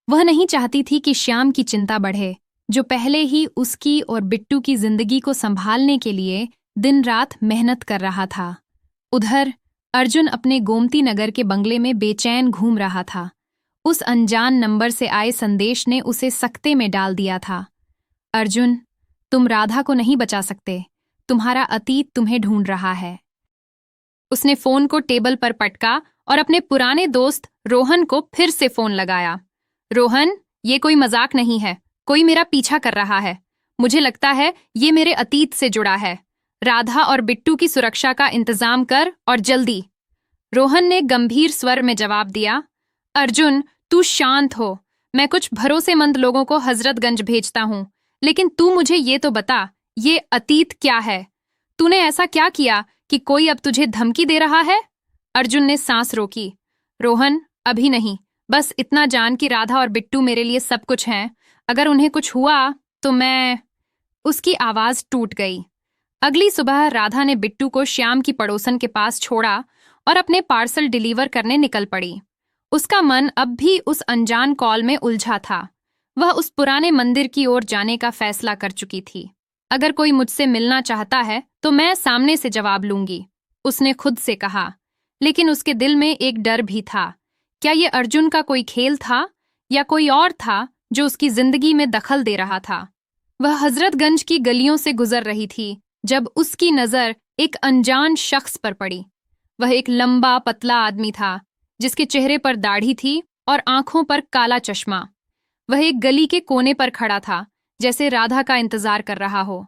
वह नहीं चाहती थी कि श्याम की चिंता बढ़े, जो पहले ही उसकी और बिट्टू की जिंदगी को संभालने के लिए दिन रात मेहनत कर रहा था। उधर अर्जुन अपने गोमती नगर के बंगले में बेचैन घूम रहा था। उस अनजान नंबर से आए संदेश ने उसे सकते में डाल दिया था। अर्जुन, तुम राधा को नहीं बचा सकते, तुम्हारा अतीत तुम्हें ढूंढ रहा है। उसने फोन को टेबल पर पटका और अपने पुराने दोस्त रोहन को फिर से फोन लगाया। रोहन, ये कोई मजाक नहीं है, कोई मेरा पीछा कर रहा है। मुझे लगता है ये मेरे अतीत से जुड़ा है। राधा और बिट्टू की सुरक्षा का इंतजाम कर और जल्दी। रोहन ने गंभीर स्वर में जवाब दिया, अर्जुन, तू शांत हो। मैं कुछ भरोसेमंद लोगों को हजरतगंज भेजता हूँ, लेकिन तू मुझे ये तो बता, ये अतीत क्या है? तूने ऐसा क्या किया कि कोई अब तुझे धमकी दे रहा है? अर्जुन ने सांस रोकी। रोहन, अभी नहीं, बस इतना जान कि राधा और बिट्टू मेरे लिए सब कुछ हैं। अगर उन्हें कुछ हुआ तो मैं... उसकी आवाज टूट गई। अगली सुबह राधा ने बिट्टू को श्याम की पड़ोसन के पास छोड़ा और अपने पार्सल डिलीवर करने निकल पड़ी। उसका मन अब भी उस अनजान कॉल में उलझा था। वह उस पुराने मंदिर की ओर जाने का फैसला कर चुकी थी। अगर कोई मुझसे मिलना चाहता है तो मैं सामने से जवाब लूंगी, उसने खुद से कहा। लेकिन उसके दिल में एक डर भी था। क्या ये अर्जुन का कोई खेल था, या कोई और था जो उसकी जिंदगी में दखल दे रहा था? वह हजरतगंज की गलियों से गुजर रही थी जब उसकी नजर एक अनजान शख्स पर पड़ी। वह एक लंबा पतला आदमी था, जिसके चेहरे पर दाढ़ी थी और आंखों पर काला चश्मा। वह एक गली के कोने पर खड़ा था, जैसे राधा का इंतजार कर रहा हो।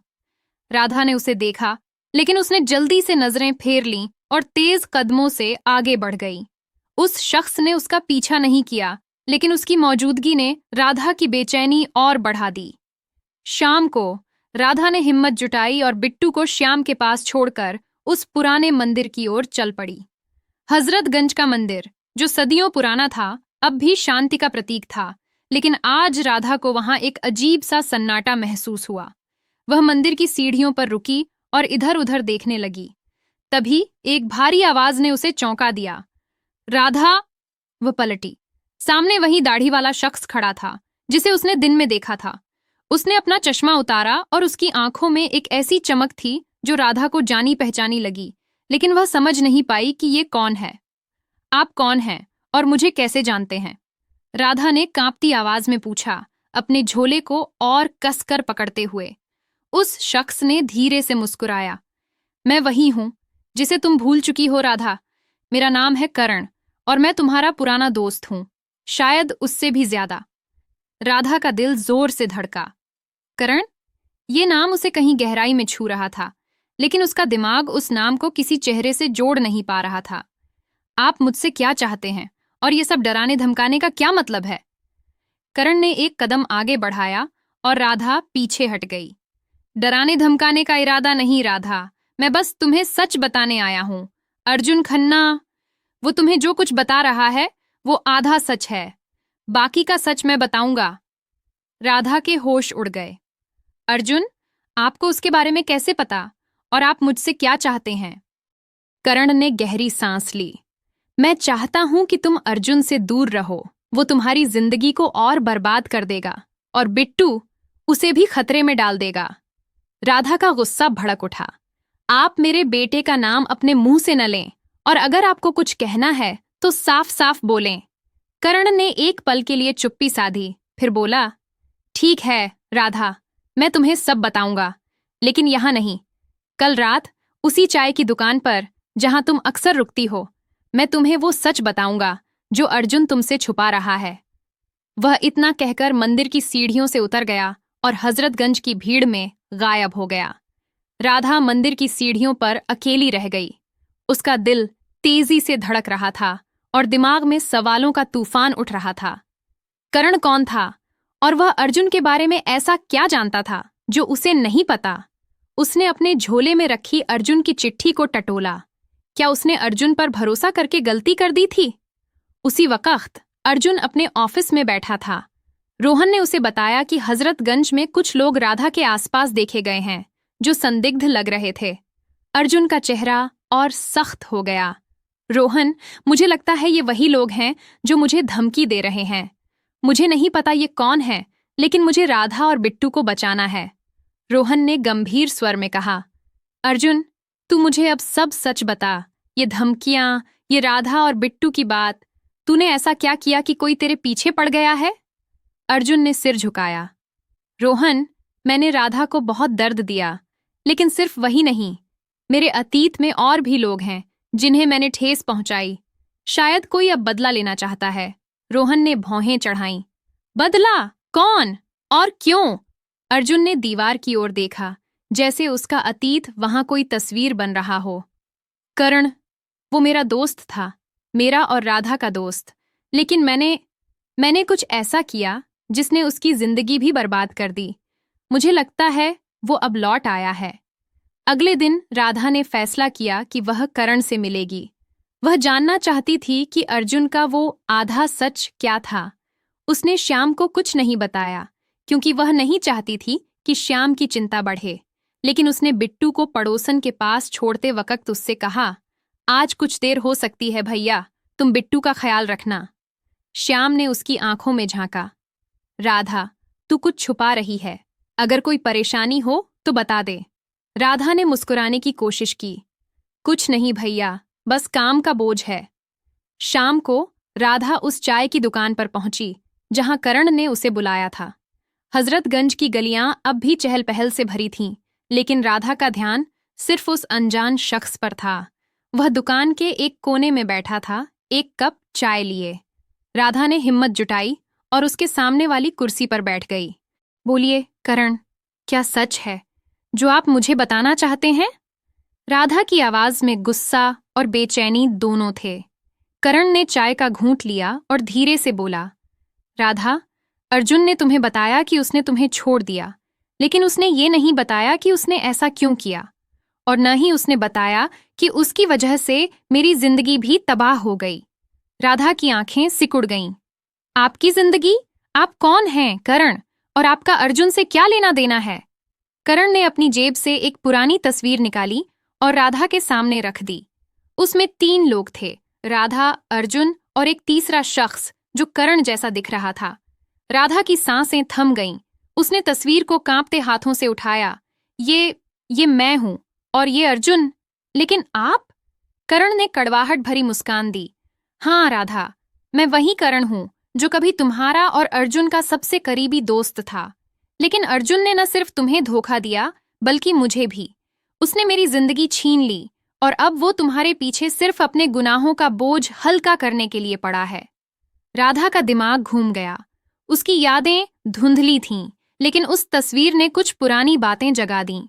राधा ने उसे देखा, लेकिन उसने जल्दी से नजरें फेर लीं और तेज कदमों से आगे बढ़ गई। उस शख्स ने उसका पीछा नहीं किया, लेकिन उसकी मौजूदगी ने राधा की बेचैनी और बढ़ा दी। शाम को राधा ने हिम्मत जुटाई और बिट्टू को श्याम के पास छोड़कर उस पुराने मंदिर की ओर चल पड़ी। हजरतगंज का मंदिर, जो सदियों पुराना था, अब भी शांति का प्रतीक था, लेकिन आज राधा को वहां एक अजीब सा सन्नाटा महसूस हुआ। वह मंदिर की सीढ़ियों पर रुकी और इधर उधर देखने लगी। तभी एक भारी आवाज ने उसे चौंका दिया। राधा! वह पलटी। सामने वही दाढ़ी वाला शख्स खड़ा था, जिसे उसने दिन में देखा था। उसने अपना चश्मा उतारा और उसकी आंखों में एक ऐसी चमक थी जो राधा को जानी पहचानी लगी, लेकिन वह समझ नहीं पाई कि ये कौन है। आप कौन हैं और मुझे कैसे जानते हैं? राधा ने कांपती आवाज में पूछा, अपने झोले को और कसकर पकड़ते हुए। उस शख्स ने धीरे से मुस्कुराया। मैं वही हूं जिसे तुम भूल चुकी हो राधा। मेरा नाम है करण और मैं तुम्हारा पुराना दोस्त हूं, शायद उससे भी ज्यादा। राधा का दिल जोर से धड़का। करण? ये नाम उसे कहीं गहराई में छू रहा था, लेकिन उसका दिमाग उस नाम को किसी चेहरे से जोड़ नहीं पा रहा था। आप मुझसे क्या चाहते हैं और ये सब डराने धमकाने का क्या मतलब है? करण ने एक कदम आगे बढ़ाया और राधा पीछे हट गई। डराने धमकाने का इरादा नहीं राधा, मैं बस तुम्हें सच बताने आया हूं। अर्जुन खन्ना, वो तुम्हें जो कुछ बता रहा है वो आधा सच है, बाकी का सच मैं बताऊंगा। राधा के होश उड़ गए। अर्जुन? आपको उसके बारे में कैसे पता और आप मुझसे क्या चाहते हैं? करण ने गहरी सांस ली। मैं चाहता हूं कि तुम अर्जुन से दूर रहो, वो तुम्हारी जिंदगी को और बर्बाद कर देगा और बिट्टू, उसे भी खतरे में डाल देगा। राधा का गुस्सा भड़क उठा। आप मेरे बेटे का नाम अपने मुंह से न लें और अगर आपको कुछ कहना है तो साफ साफ बोलें। करण ने एक पल के लिए चुप्पी साधी, फिर बोला, ठीक है राधा, मैं तुम्हें सब बताऊंगा, लेकिन यहां नहीं। कल रात उसी चाय की दुकान पर जहां तुम अक्सर रुकती हो, मैं तुम्हें वो सच बताऊंगा जो अर्जुन तुमसे छुपा रहा है। वह इतना कहकर मंदिर की सीढ़ियों से उतर गया और हजरतगंज की भीड़ में गायब हो गया। राधा मंदिर की सीढ़ियों पर अकेली रह गई। उसका दिल तेजी से धड़क रहा था और दिमाग में सवालों का तूफान उठ रहा था। करण कौन था और वह अर्जुन के बारे में ऐसा क्या जानता था जो उसे नहीं पता? उसने अपने झोले में रखी अर्जुन की चिट्ठी को टटोला। क्या उसने अर्जुन पर भरोसा करके गलती कर दी थी? उसी वक्त अर्जुन अपने ऑफिस में बैठा था। रोहन ने उसे बताया कि हजरतगंज में कुछ लोग राधा के आसपास देखे गए हैं जो संदिग्ध लग रहे थे। अर्जुन का चेहरा और सख्त हो गया। रोहन, मुझे लगता है ये वही लोग हैं जो मुझे धमकी दे रहे हैं। मुझे नहीं पता ये कौन है, लेकिन मुझे राधा और बिट्टू को बचाना है। रोहन ने गंभीर स्वर में कहा। अर्जुन, तू मुझे अब सब सच बता। ये धमकियां, ये राधा और बिट्टू की बात, तूने ऐसा क्या किया कि कोई तेरे पीछे पड़ गया है? अर्जुन ने सिर झुकाया। रोहन, मैंने राधा को बहुत दर्द दिया, लेकिन सिर्फ वही नहीं, मेरे अतीत में और भी लोग हैं जिन्हें मैंने ठेस पहुंचाई। शायद कोई अब बदला लेना चाहता है। रोहन ने भौहें चढ़ाईं। बदला? कौन और क्यों? अर्जुन ने दीवार की ओर देखा, जैसे उसका अतीत वहां कोई तस्वीर बन रहा हो। करण, वो मेरा दोस्त था, मेरा और राधा का दोस्त, लेकिन मैंने कुछ ऐसा किया जिसने उसकी जिंदगी भी बर्बाद कर दी। मुझे लगता है वो अब लौट आया है। अगले दिन राधा ने फैसला किया कि वह करण से मिलेगी। वह जानना चाहती थी कि अर्जुन का वो आधा सच क्या था। उसने श्याम को कुछ नहीं बताया क्योंकि वह नहीं चाहती थी कि श्याम की चिंता बढ़े, लेकिन उसने बिट्टू को पड़ोसन के पास छोड़ते वक्त उससे कहा, आज कुछ देर हो सकती है भैया, तुम बिट्टू का ख्याल रखना। श्याम ने उसकी आंखों में झांका। राधा, तू कुछ छुपा रही है, अगर कोई परेशानी हो तो बता दे। राधा ने मुस्कुराने की कोशिश की। कुछ नहीं भैया, बस काम का बोझ है। शाम को राधा उस चाय की दुकान पर पहुंची जहां करण ने उसे बुलाया था। हजरतगंज की गलियां अब भी चहल पहल से भरी थीं, लेकिन राधा का ध्यान सिर्फ उस अनजान शख्स पर था। वह दुकान के एक कोने में बैठा था, एक कप चाय लिए। राधा ने हिम्मत जुटाई और उसके सामने वाली कुर्सी पर बैठ गई। बोलिए करण, क्या सच है जो आप मुझे बताना चाहते हैं? राधा की आवाज में गुस्सा और बेचैनी दोनों थे। करण ने चाय का घूंट लिया और धीरे से बोला, राधा, अर्जुन ने तुम्हें बताया कि उसने तुम्हें छोड़ दिया, लेकिन उसने ये नहीं बताया कि उसने ऐसा क्यों किया, और न ही उसने बताया कि उसकी वजह से मेरी जिंदगी भी तबाह हो गई। राधा की आंखें सिकुड़ गईं। आपकी जिंदगी? आप कौन हैं करण, और आपका अर्जुन से क्या लेना देना है? करण ने अपनी जेब से एक पुरानी तस्वीर निकाली और राधा के सामने रख दी। उसमें 3 लोग थे, राधा, अर्जुन और एक तीसरा शख्स जो करण जैसा दिख रहा था। राधा की सांसें थम गईं। उसने तस्वीर को कांपते हाथों से उठाया। ये मैं हूं और ये अर्जुन। लेकिन आप? करण ने कड़वाहट भरी मुस्कान दी। हाँ राधा, मैं वही करण हूं जो कभी तुम्हारा और अर्जुन का सबसे करीबी दोस्त था। लेकिन अर्जुन ने न सिर्फ तुम्हें धोखा दिया, बल्कि मुझे भी। उसने मेरी जिंदगी छीन ली और अब वो तुम्हारे पीछे सिर्फ अपने गुनाहों का बोझ हल्का करने के लिए पड़ा है। राधा का दिमाग घूम गया। उसकी यादें धुंधली थीं, लेकिन उस तस्वीर ने कुछ पुरानी बातें जगा दीं।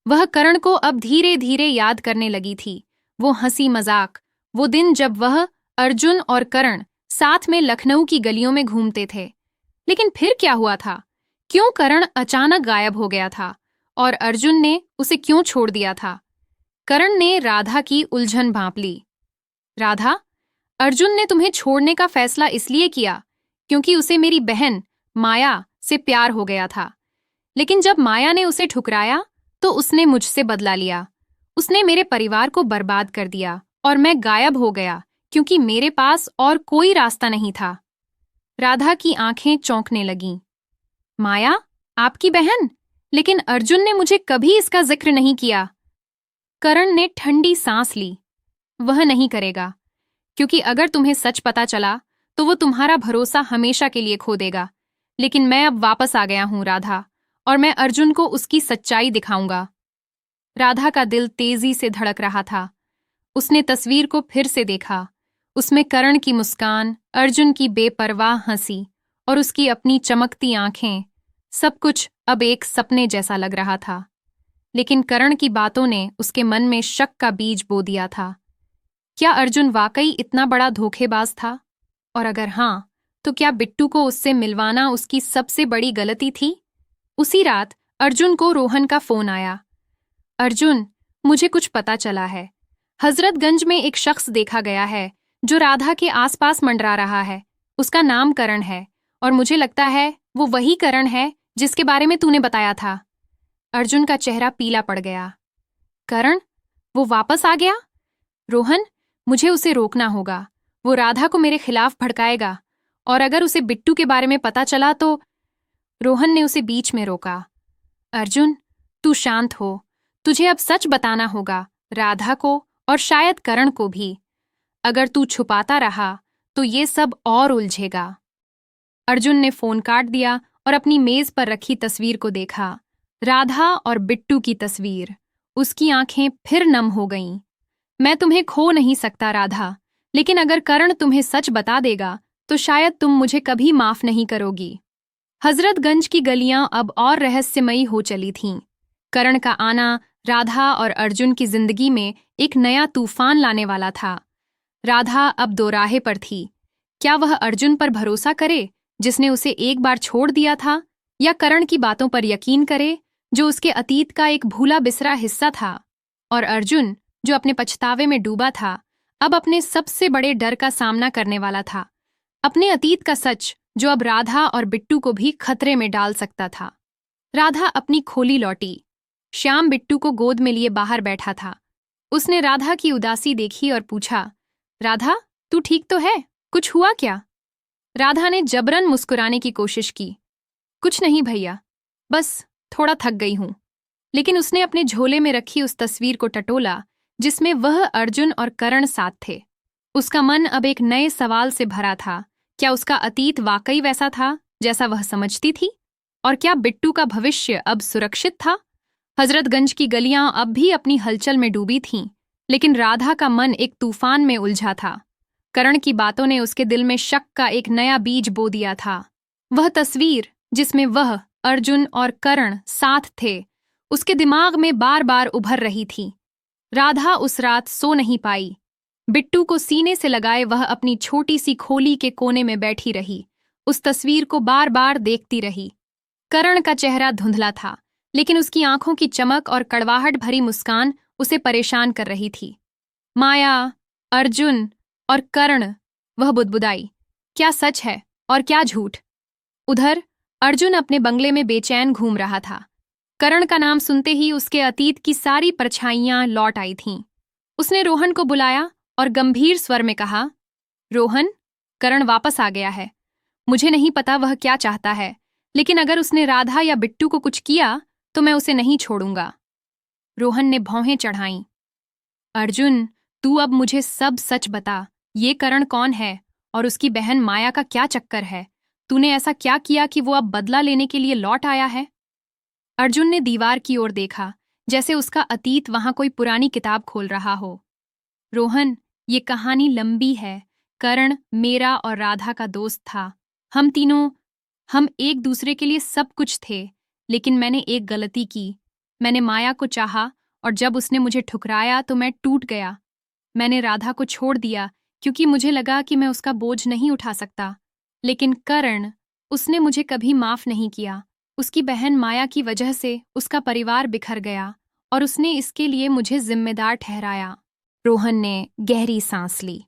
वह करण को अब धीरे धीरे याद करने लगी थी। वो हंसी मजाक, वो दिन जब वह, अर्जुन और करण साथ में लखनऊ की गलियों में घूमते थे। लेकिन फिर क्या हुआ था? क्यों करण अचानक गायब हो गया था और अर्जुन ने उसे क्यों छोड़ दिया था? करण ने राधा की उलझन भांप ली। राधा, अर्जुन ने तुम्हें छोड़ने का फैसला इसलिए किया क्योंकि उसे मेरी बहन माया से प्यार हो गया था। लेकिन जब माया ने उसे ठुकराया तो उसने मुझसे बदला लिया। उसने मेरे परिवार को बर्बाद कर दिया और मैं गायब हो गया क्योंकि मेरे पास और कोई रास्ता नहीं था। राधा की आंखें चौंकने लगीं। माया, आपकी बहन? लेकिन अर्जुन ने मुझे कभी इसका जिक्र नहीं किया। करण ने ठंडी सांस ली। वह नहीं करेगा, क्योंकि अगर तुम्हें सच पता चला तो वो तुम्हारा भरोसा हमेशा के लिए खो देगा। लेकिन मैं अब वापस आ गया हूं राधा, और मैं अर्जुन को उसकी सच्चाई दिखाऊंगा। राधा का दिल तेजी से धड़क रहा था। उसने तस्वीर को फिर से देखा। उसमें करण की मुस्कान, अर्जुन की बेपरवाह हंसी और उसकी अपनी चमकती आंखें, सब कुछ अब एक सपने जैसा लग रहा था। लेकिन करण की बातों ने उसके मन में शक का बीज बो दिया था। क्या अर्जुन वाकई इतना बड़ा धोखेबाज था? और अगर हाँ, तो क्या बिट्टू को उससे मिलवाना उसकी सबसे बड़ी गलती थी? उसी रात अर्जुन को रोहन का फोन आया। अर्जुन, मुझे कुछ पता चला है। हजरतगंज में एक शख्स देखा गया है जो राधा के आसपास मंडरा रहा है। उसका नाम करण है और मुझे लगता है वो वही करण है जिसके बारे में तूने बताया था। अर्जुन का चेहरा पीला पड़ गया। करण? वो वापस आ गया? रोहन, मुझे उसे रोकना होगा। वो राधा को मेरे खिलाफ भड़काएगा और अगर उसे बिट्टू के बारे में पता चला तो। रोहन ने उसे बीच में रोका। अर्जुन, तू शांत हो। तुझे अब सच बताना होगा, राधा को और शायद करण को भी। अगर तू छुपाता रहा तो ये सब और उलझेगा। अर्जुन ने फोन काट दिया और अपनी मेज पर रखी तस्वीर को देखा। राधा और बिट्टू की तस्वीर। उसकी आंखें फिर नम हो गईं। मैं तुम्हें खो नहीं सकता राधा, लेकिन अगर करण तुम्हें सच बता देगा तो शायद तुम मुझे कभी माफ नहीं करोगी। हजरतगंज की गलियां अब और रहस्यमयी हो चली थीं। करण का आना राधा और अर्जुन की जिंदगी में एक नया तूफान लाने वाला था। राधा अब दोराहे पर थी। क्या वह अर्जुन पर भरोसा करे, जिसने उसे एक बार छोड़ दिया था, या करण की बातों पर यकीन करे, जो उसके अतीत का एक भूला बिसरा हिस्सा था? और अर्जुन, जो अपने पछतावे में डूबा था, अब अपने सबसे बड़े डर का सामना करने वाला था। अपने अतीत का सच, जो अब राधा और बिट्टू को भी खतरे में डाल सकता था। राधा अपनी खोली लौटी। श्याम बिट्टू को गोद में लिए बाहर बैठा था। उसने राधा की उदासी देखी और पूछा, राधा, तू ठीक तो है? कुछ हुआ क्या? राधा ने जबरन मुस्कुराने की कोशिश की। कुछ नहीं भैया, बस थोड़ा थक गई हूं। लेकिन उसने अपने झोले में रखी उस तस्वीर को टटोला जिसमें वह, अर्जुन और करण साथ थे। उसका मन अब एक नए सवाल से भरा था। क्या उसका अतीत वाकई वैसा था जैसा वह समझती थी? और क्या बिट्टू का भविष्य अब सुरक्षित था? हजरतगंज की गलियां अब भी अपनी हलचल में डूबी थीं, लेकिन राधा का मन एक तूफान में उलझा था। करण की बातों ने उसके दिल में शक का एक नया बीज बो दिया था। वह तस्वीर, जिसमें वह, अर्जुन और करण साथ थे, उसके दिमाग में बार बार उभर रही थी। राधा उस रात सो नहीं पाई। बिट्टू को सीने से लगाए वह अपनी छोटी सी खोली के कोने में बैठी रही, उस तस्वीर को बार बार देखती रही। करण का चेहरा धुंधला था, लेकिन उसकी आंखों की चमक और कड़वाहट भरी मुस्कान उसे परेशान कर रही थी। माया, अर्जुन और करण, वह बुदबुदाई। क्या सच है और क्या झूठ? उधर अर्जुन अपने बंगले में बेचैन घूम रहा था। करण का नाम सुनते ही उसके अतीत की सारी परछाइयां लौट आई थीं। उसने रोहन को बुलाया और गंभीर स्वर में कहा, रोहन, करण वापस आ गया है। मुझे नहीं पता वह क्या चाहता है, लेकिन अगर उसने राधा या बिट्टू को कुछ किया तो मैं उसे नहीं छोड़ूंगा। रोहन ने भौहें चढ़ाईं। अर्जुन, तू अब मुझे सब सच बता, ये करण कौन है और उसकी बहन माया का क्या चक्कर है? तूने ऐसा क्या किया कि वो अब बदला लेने के लिए लौट आया है? अर्जुन ने दीवार की ओर देखा, जैसे उसका अतीत वहां कोई पुरानी किताब खोल रहा हो। रोहन, ये कहानी लंबी है। करण मेरा और राधा का दोस्त था। हम एक दूसरे के लिए सब कुछ थे, लेकिन मैंने एक गलती की। मैंने माया को चाहा और जब उसने मुझे ठुकराया तो मैं टूट गया। मैंने राधा को छोड़ दिया क्योंकि मुझे लगा कि मैं उसका बोझ नहीं उठा सकता। लेकिन करण, उसने मुझे कभी माफ नहीं किया। उसकी बहन माया की वजह से उसका परिवार बिखर गया और उसने इसके लिए मुझे जिम्मेदार ठहराया। रोहन ने गहरी सांस ली।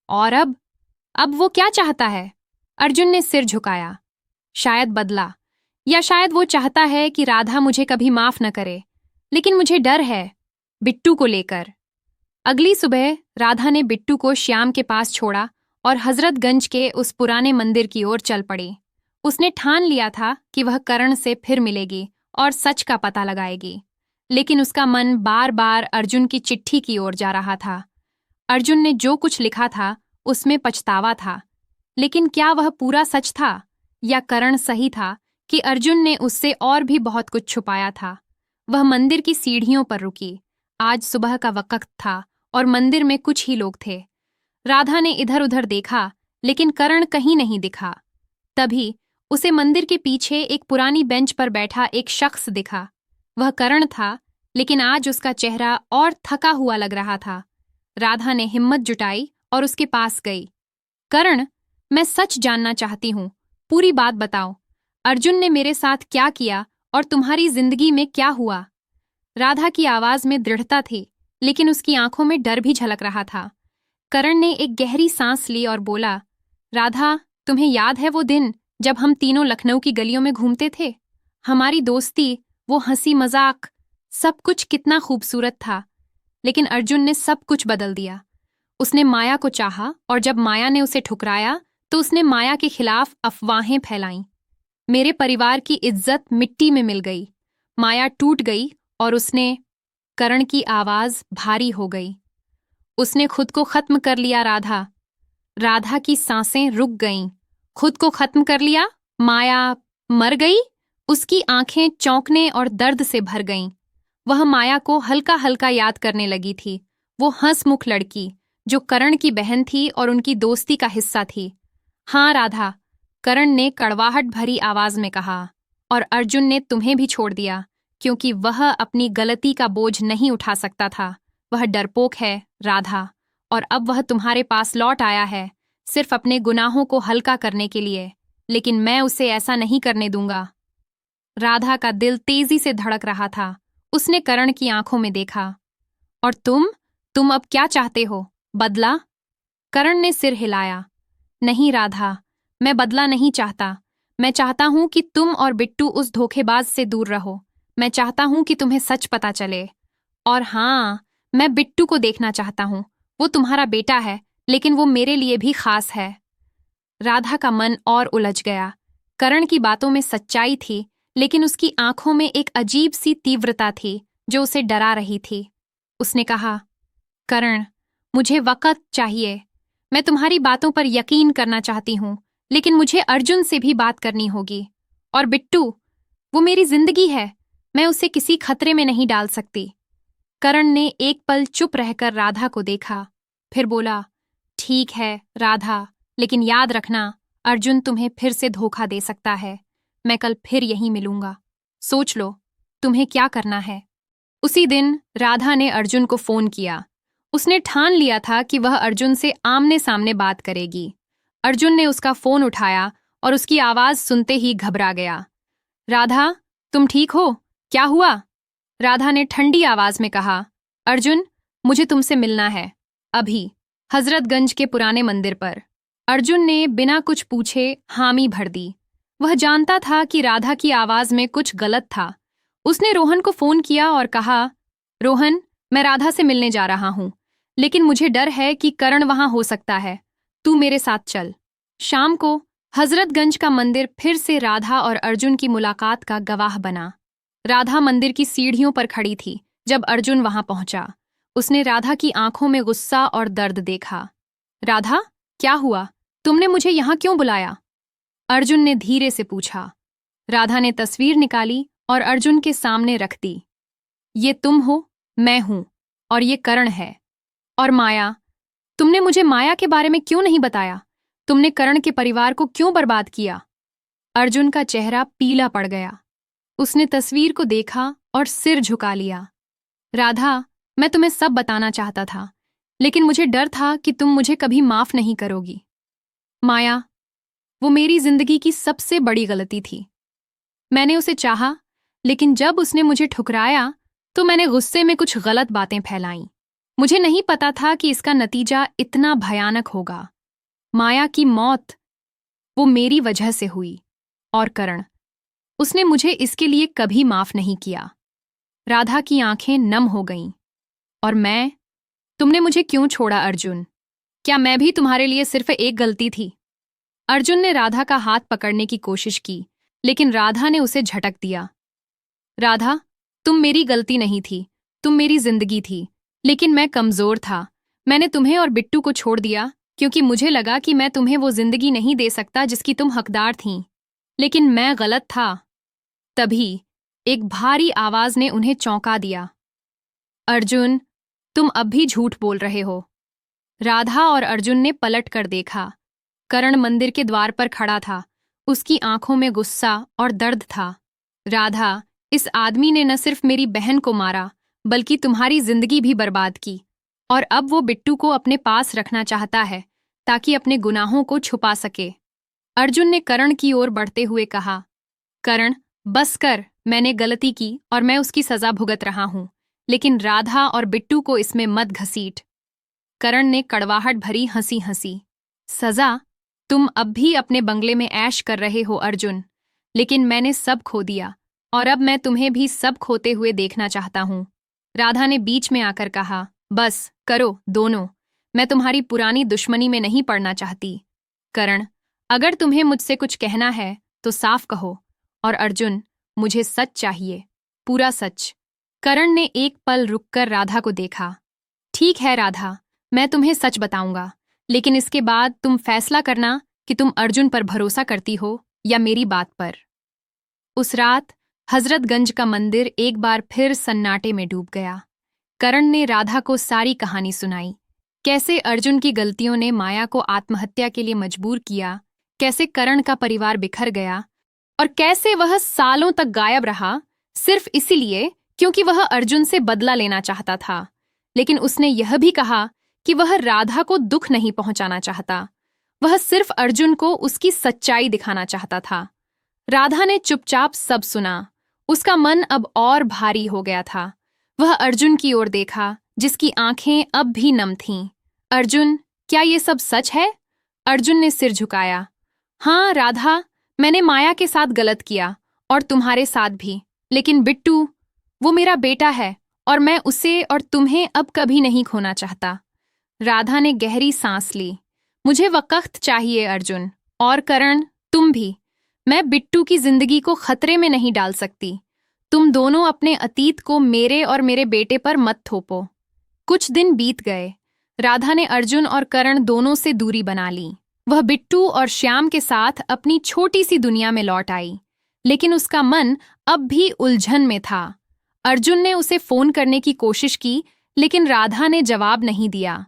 और अब वो क्या चाहता है? अर्जुन ने सिर झुकाया। शायद बदला, या शायद वो चाहता है कि राधा मुझे कभी माफ न करे। लेकिन मुझे डर है, बिट्टू को लेकर। अगली सुबह राधा ने बिट्टू को श्याम के पास छोड़ा और हजरतगंज के उस पुराने मंदिर की ओर चल पड़ी। उसने ठान लिया था कि वह करण से फिर मिलेगी और सच का पता लगाएगी। लेकिन उसका मन बार बार अर्जुन की चिट्ठी की ओर जा रहा था। अर्जुन ने जो कुछ लिखा था उसमें पछतावा था। लेकिन क्या वह पूरा सच था, या करण सही था कि अर्जुन ने उससे और भी बहुत कुछ छुपाया था? वह मंदिर की सीढ़ियों पर रुकी। आज सुबह का वक्त था और मंदिर में कुछ ही लोग थे। राधा ने इधर उधर देखा, लेकिन करण कहीं नहीं दिखा। तभी उसे मंदिर के पीछे एक पुरानी बेंच पर बैठा एक शख्स दिखा। वह करण था, लेकिन आज उसका चेहरा और थका हुआ लग रहा था। राधा ने हिम्मत जुटाई और उसके पास गई। करण, मैं सच जानना चाहती हूँ। पूरी बात बताओ। अर्जुन ने मेरे साथ क्या किया और तुम्हारी जिंदगी में क्या हुआ? राधा की आवाज में दृढ़ता थी, लेकिन उसकी आंखों में डर भी झलक रहा था। करण ने एक गहरी सांस ली और बोला, राधा, तुम्हें याद है वो दिन जब हम तीनों लखनऊ की गलियों में घूमते थे? हमारी दोस्ती, वो हंसी मजाक, सब कुछ कितना खूबसूरत था। लेकिन अर्जुन ने सब कुछ बदल दिया। उसने माया को चाहा और जब माया ने उसे ठुकराया तो उसने माया के खिलाफ अफवाहें फैलाईं। मेरे परिवार की इज्जत मिट्टी में मिल गई। माया टूट गई और उसने... करण की आवाज भारी हो गई। उसने खुद को खत्म कर लिया राधा। राधा की सांसें रुक गईं। खुद को खत्म कर लिया? माया मर गई? उसकी आंखें चौंकने और दर्द से भर गईं। वह माया को हल्का हल्का याद करने लगी थी। वो हंसमुख लड़की जो करण की बहन थी और उनकी दोस्ती का हिस्सा थी। हाँ राधा, करण ने कड़वाहट भरी आवाज में कहा, और अर्जुन ने तुम्हें भी छोड़ दिया क्योंकि वह अपनी गलती का बोझ नहीं उठा सकता था। वह डरपोक है राधा, और अब वह तुम्हारे पास लौट आया है सिर्फ अपने गुनाहों को हल्का करने के लिए। लेकिन मैं उसे ऐसा नहीं करने दूंगा। राधा का दिल तेजी से धड़क रहा था। उसने करण की आंखों में देखा। और तुम अब क्या चाहते हो? बदला? करण ने सिर हिलाया। नहीं राधा, मैं बदला नहीं चाहता। मैं चाहता हूं कि तुम और बिट्टू उस धोखेबाज से दूर रहो। मैं चाहता हूं कि तुम्हें सच पता चले। और हाँ, मैं बिट्टू को देखना चाहता हूं। वो तुम्हारा बेटा है, लेकिन वो मेरे लिए भी खास है। राधा का मन और उलझ गया। करण की बातों में सच्चाई थी, लेकिन उसकी आंखों में एक अजीब सी तीव्रता थी जो उसे डरा रही थी। उसने कहा, करण, मुझे वक्त चाहिए। मैं तुम्हारी बातों पर यकीन करना चाहती हूँ, लेकिन मुझे अर्जुन से भी बात करनी होगी। और बिट्टू, वो मेरी जिंदगी है। मैं उसे किसी खतरे में नहीं डाल सकती। करण ने एक पल चुप रहकर राधा को देखा, फिर बोला, ठीक है राधा, लेकिन याद रखना, अर्जुन तुम्हें फिर से धोखा दे सकता है। मैं कल फिर यहीं मिलूंगा। सोच लो, तुम्हें क्या करना है। उसी दिन राधा ने अर्जुन को फोन किया। उसने ठान लिया था कि वह अर्जुन से आमने सामने बात करेगी। अर्जुन ने उसका फोन उठाया और उसकी आवाज सुनते ही घबरा गया। राधा, तुम ठीक हो? क्या हुआ? राधा ने ठंडी आवाज में कहा, अर्जुन, मुझे तुमसे मिलना है, अभी, हजरतगंज के पुराने मंदिर पर। अर्जुन ने बिना कुछ पूछे हामी भर दी। वह जानता था कि राधा की आवाज में कुछ गलत था। उसने रोहन को फोन किया और कहा, रोहन, मैं राधा से मिलने जा रहा हूं, लेकिन मुझे डर है कि करण वहां हो सकता है। तू मेरे साथ चल। शाम को हजरतगंज का मंदिर फिर से राधा और अर्जुन की मुलाकात का गवाह बना। राधा मंदिर की सीढ़ियों पर खड़ी थी जब अर्जुन वहां पहुंचा। उसने राधा की आंखों में गुस्सा और दर्द देखा। राधा, क्या हुआ? तुमने मुझे यहाँ क्यों बुलाया? अर्जुन ने धीरे से पूछा। राधा ने तस्वीर निकाली और अर्जुन के सामने रख दी। ये तुम हो, मैं हूं, और ये करण है। और माया, तुमने मुझे माया के बारे में क्यों नहीं बताया? तुमने करण के परिवार को क्यों बर्बाद किया? अर्जुन का चेहरा पीला पड़ गया। उसने तस्वीर को देखा और सिर झुका लिया। राधा, मैं तुम्हें सब बताना चाहता था, लेकिन मुझे डर था कि तुम मुझे कभी माफ नहीं करोगी। माया, वो मेरी जिंदगी की सबसे बड़ी गलती थी। मैंने उसे चाहा, लेकिन जब उसने मुझे ठुकराया तो मैंने गुस्से में कुछ गलत बातें फैलाईं। मुझे नहीं पता था कि इसका नतीजा इतना भयानक होगा। माया की मौत, वो मेरी वजह से हुई। और करण, उसने मुझे इसके लिए कभी माफ नहीं किया। राधा की आंखें नम हो गईं। और मैं, तुमने मुझे क्यों छोड़ा अर्जुन? क्या मैं भी तुम्हारे लिए सिर्फ एक गलती थी? अर्जुन ने राधा का हाथ पकड़ने की कोशिश की, लेकिन राधा ने उसे झटक दिया। राधा, तुम मेरी गलती नहीं थी, तुम मेरी जिंदगी थी, लेकिन मैं कमजोर था। मैंने तुम्हें और बिट्टू को छोड़ दिया क्योंकि मुझे लगा कि मैं तुम्हें वो जिंदगी नहीं दे सकता जिसकी तुम हकदार थीं। लेकिन मैं गलत था। तभी एक भारी आवाज ने उन्हें चौंका दिया। अर्जुन, तुम अब भी झूठ बोल रहे हो। राधा और अर्जुन ने पलट कर देखा। करण मंदिर के द्वार पर खड़ा था। उसकी आंखों में गुस्सा और दर्द था। राधा, इस आदमी ने न सिर्फ मेरी बहन को मारा, बल्कि तुम्हारी जिंदगी भी बर्बाद की। और अब वो बिट्टू को अपने पास रखना चाहता है ताकि अपने गुनाहों को छुपा सके। अर्जुन ने करण की ओर बढ़ते हुए कहा, करण, बस कर, मैंने गलती की और मैं उसकी सजा भुगत रहा हूं, लेकिन राधा और बिट्टू को इसमें मत घसीट। करण ने कड़वाहट भरी हंसी हंसी। सजा? तुम अब भी अपने बंगले में ऐश कर रहे हो अर्जुन, लेकिन मैंने सब खो दिया और अब मैं तुम्हें भी सब खोते हुए देखना चाहता हूं। राधा ने बीच में आकर कहा, बस करो दोनों, मैं तुम्हारी पुरानी दुश्मनी में नहीं पड़ना चाहती। करण, अगर तुम्हें मुझसे कुछ कहना है तो साफ कहो। और अर्जुन, मुझे सच चाहिए, पूरा सच। करण ने एक पल रुककर राधा को देखा। ठीक है राधा, मैं तुम्हें सच बताऊंगा, लेकिन इसके बाद तुम फैसला करना कि तुम अर्जुन पर भरोसा करती हो या मेरी बात पर। उस रात हजरतगंज का मंदिर एक बार फिर सन्नाटे में डूब गया। करण ने राधा को सारी कहानी सुनाई। कैसे अर्जुन की गलतियों ने माया को आत्महत्या के लिए मजबूर किया, कैसे करण का परिवार बिखर गया और कैसे वह सालों तक गायब रहा सिर्फ इसीलिए क्योंकि वह अर्जुन से बदला लेना चाहता था। लेकिन उसने यह भी कहा कि वह राधा को दुख नहीं पहुंचाना चाहता, वह सिर्फ अर्जुन को उसकी सच्चाई दिखाना चाहता था। राधा ने चुपचाप सब सुना। उसका मन अब और भारी हो गया था। वह अर्जुन की ओर देखा, जिसकी आंखें अब भी नम थीं। अर्जुन, क्या ये सब सच है? अर्जुन ने सिर झुकाया। हाँ राधा, मैंने माया के साथ गलत किया और तुम्हारे साथ भी, लेकिन बिट्टू, वो मेरा बेटा है और मैं उसे और तुम्हें अब कभी नहीं खोना चाहता। राधा ने गहरी सांस ली। मुझे वक्त चाहिए अर्जुन, और करण, तुम भी। मैं बिट्टू की जिंदगी को खतरे में नहीं डाल सकती। तुम दोनों अपने अतीत को मेरे और मेरे बेटे पर मत थोपो। कुछ दिन बीत गए। राधा ने अर्जुन और करण दोनों से दूरी बना ली। वह बिट्टू और श्याम के साथ अपनी छोटी सी दुनिया में लौट आई, लेकिन उसका मन अब भी उलझन में था। अर्जुन ने उसे फोन करने की कोशिश की, लेकिन राधा ने जवाब नहीं दिया।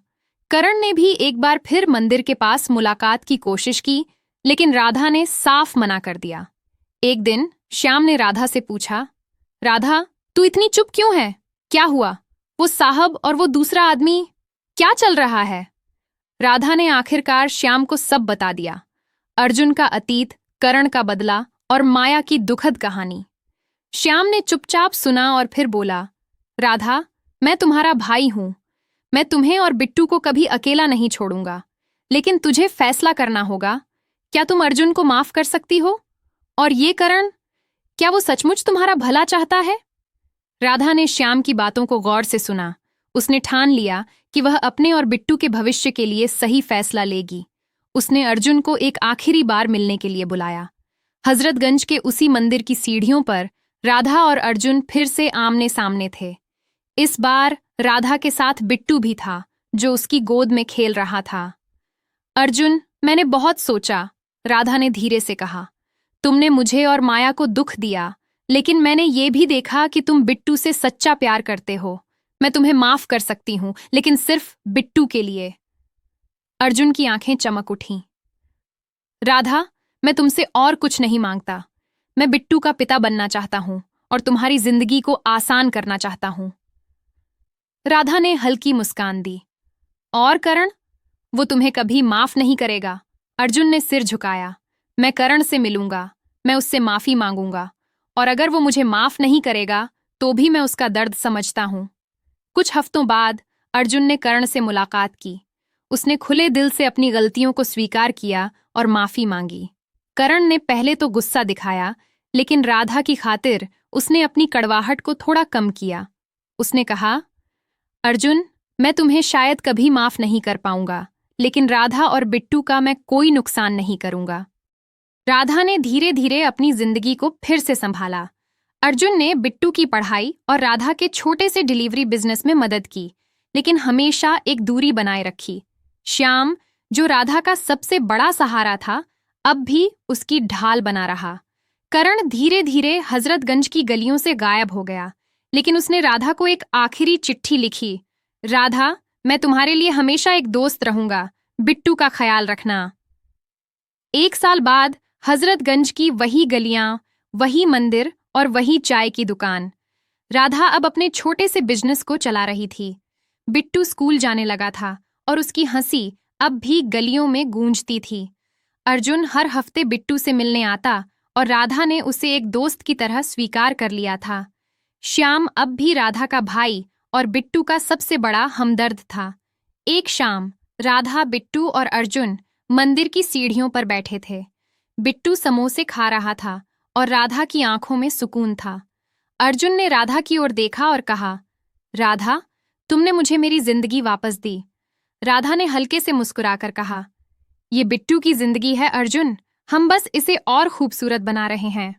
करण ने भी एक बार फिर मंदिर के पास मुलाकात की कोशिश की, लेकिन राधा ने साफ मना कर दिया। एक दिन श्याम ने राधा से पूछा, राधा, तू इतनी चुप क्यों है? क्या हुआ? वो साहब और वो दूसरा आदमी, क्या चल रहा है? राधा ने आखिरकार श्याम को सब बता दिया। अर्जुन का अतीत, करण का बदला और माया की दुखद कहानी। श्याम ने चुपचाप सुना और फिर बोला, राधा, मैं तुम्हारा भाई हूं। मैं तुम्हें और बिट्टू को कभी अकेला नहीं छोड़ूंगा, लेकिन तुझे फैसला करना होगा। क्या तुम अर्जुन को माफ कर सकती हो? और ये करण, क्या वो सचमुच तुम्हारा भला चाहता है? राधा ने श्याम की बातों को गौर से सुना। उसने ठान लिया कि वह अपने और बिट्टू के भविष्य के लिए सही फैसला लेगी। उसने अर्जुन को एक आखिरी बार मिलने के लिए बुलाया। हजरतगंज के उसी मंदिर की सीढ़ियों पर राधा और अर्जुन फिर से आमने सामने थे। इस बार राधा के साथ बिट्टू भी था, जो उसकी गोद में खेल रहा था। अर्जुन, मैंने बहुत सोचा, राधा ने धीरे से कहा। तुमने मुझे और माया को दुख दिया, लेकिन मैंने ये भी देखा कि तुम बिट्टू से सच्चा प्यार करते हो। मैं तुम्हें माफ कर सकती हूं, लेकिन सिर्फ बिट्टू के लिए। अर्जुन की आंखें चमक उठीं। राधा, मैं तुमसे और कुछ नहीं मांगता। मैं बिट्टू का पिता बनना चाहता हूं और तुम्हारी जिंदगी को आसान करना चाहता हूं। राधा ने हल्की मुस्कान दी। और करण? वो तुम्हें कभी माफ नहीं करेगा। अर्जुन ने सिर झुकाया। मैं करण से मिलूंगा, मैं उससे माफी मांगूंगा, और अगर वो मुझे माफ नहीं करेगा तो भी मैं उसका दर्द समझता हूं। कुछ हफ्तों बाद अर्जुन ने करण से मुलाकात की। उसने खुले दिल से अपनी गलतियों को स्वीकार किया और माफी मांगी। करण ने पहले तो गुस्सा दिखाया, लेकिन राधा की खातिर उसने अपनी कड़वाहट को थोड़ा कम किया। उसने कहा, अर्जुन, मैं तुम्हें शायद कभी माफ नहीं कर पाऊंगा, लेकिन राधा और बिट्टू का मैं कोई नुकसान नहीं करूंगा। राधा ने धीरे धीरे अपनी जिंदगी को फिर से संभाला। अर्जुन ने बिट्टू की पढ़ाई और राधा के छोटे से डिलीवरी बिजनेस में मदद की, लेकिन हमेशा एक दूरी बनाए रखी। श्याम, जो राधा का सबसे बड़ा सहारा था, अब भी उसकी ढाल बना रहा। करण धीरे धीरे हजरतगंज की गलियों से गायब हो गया, लेकिन उसने राधा को एक आखिरी चिट्ठी लिखी। राधा, मैं तुम्हारे लिए हमेशा एक दोस्त रहूंगा। बिट्टू का ख्याल रखना। 1 साल बाद हजरतगंज की वही गलियां, वही मंदिर और वही चाय की दुकान। राधा अब अपने छोटे से बिजनेस को चला रही थी। बिट्टू स्कूल जाने लगा था और उसकी हंसी अब भी गलियों में गूंजती थी। अर्जुन हर हफ्ते बिट्टू से मिलने आता और राधा ने उसे एक दोस्त की तरह स्वीकार कर लिया था। श्याम अब भी राधा का भाई और बिट्टू का सबसे बड़ा हमदर्द था। एक शाम राधा, बिट्टू और अर्जुन मंदिर की सीढ़ियों पर बैठे थे। बिट्टू समोसे खा रहा था और राधा की आंखों में सुकून था। अर्जुन ने राधा की ओर देखा और कहा, राधा, तुमने मुझे मेरी जिंदगी वापस दी। राधा ने हल्के से मुस्कुराकर कहा, ये बिट्टू की जिंदगी है अर्जुन, हम बस इसे और खूबसूरत बना रहे हैं।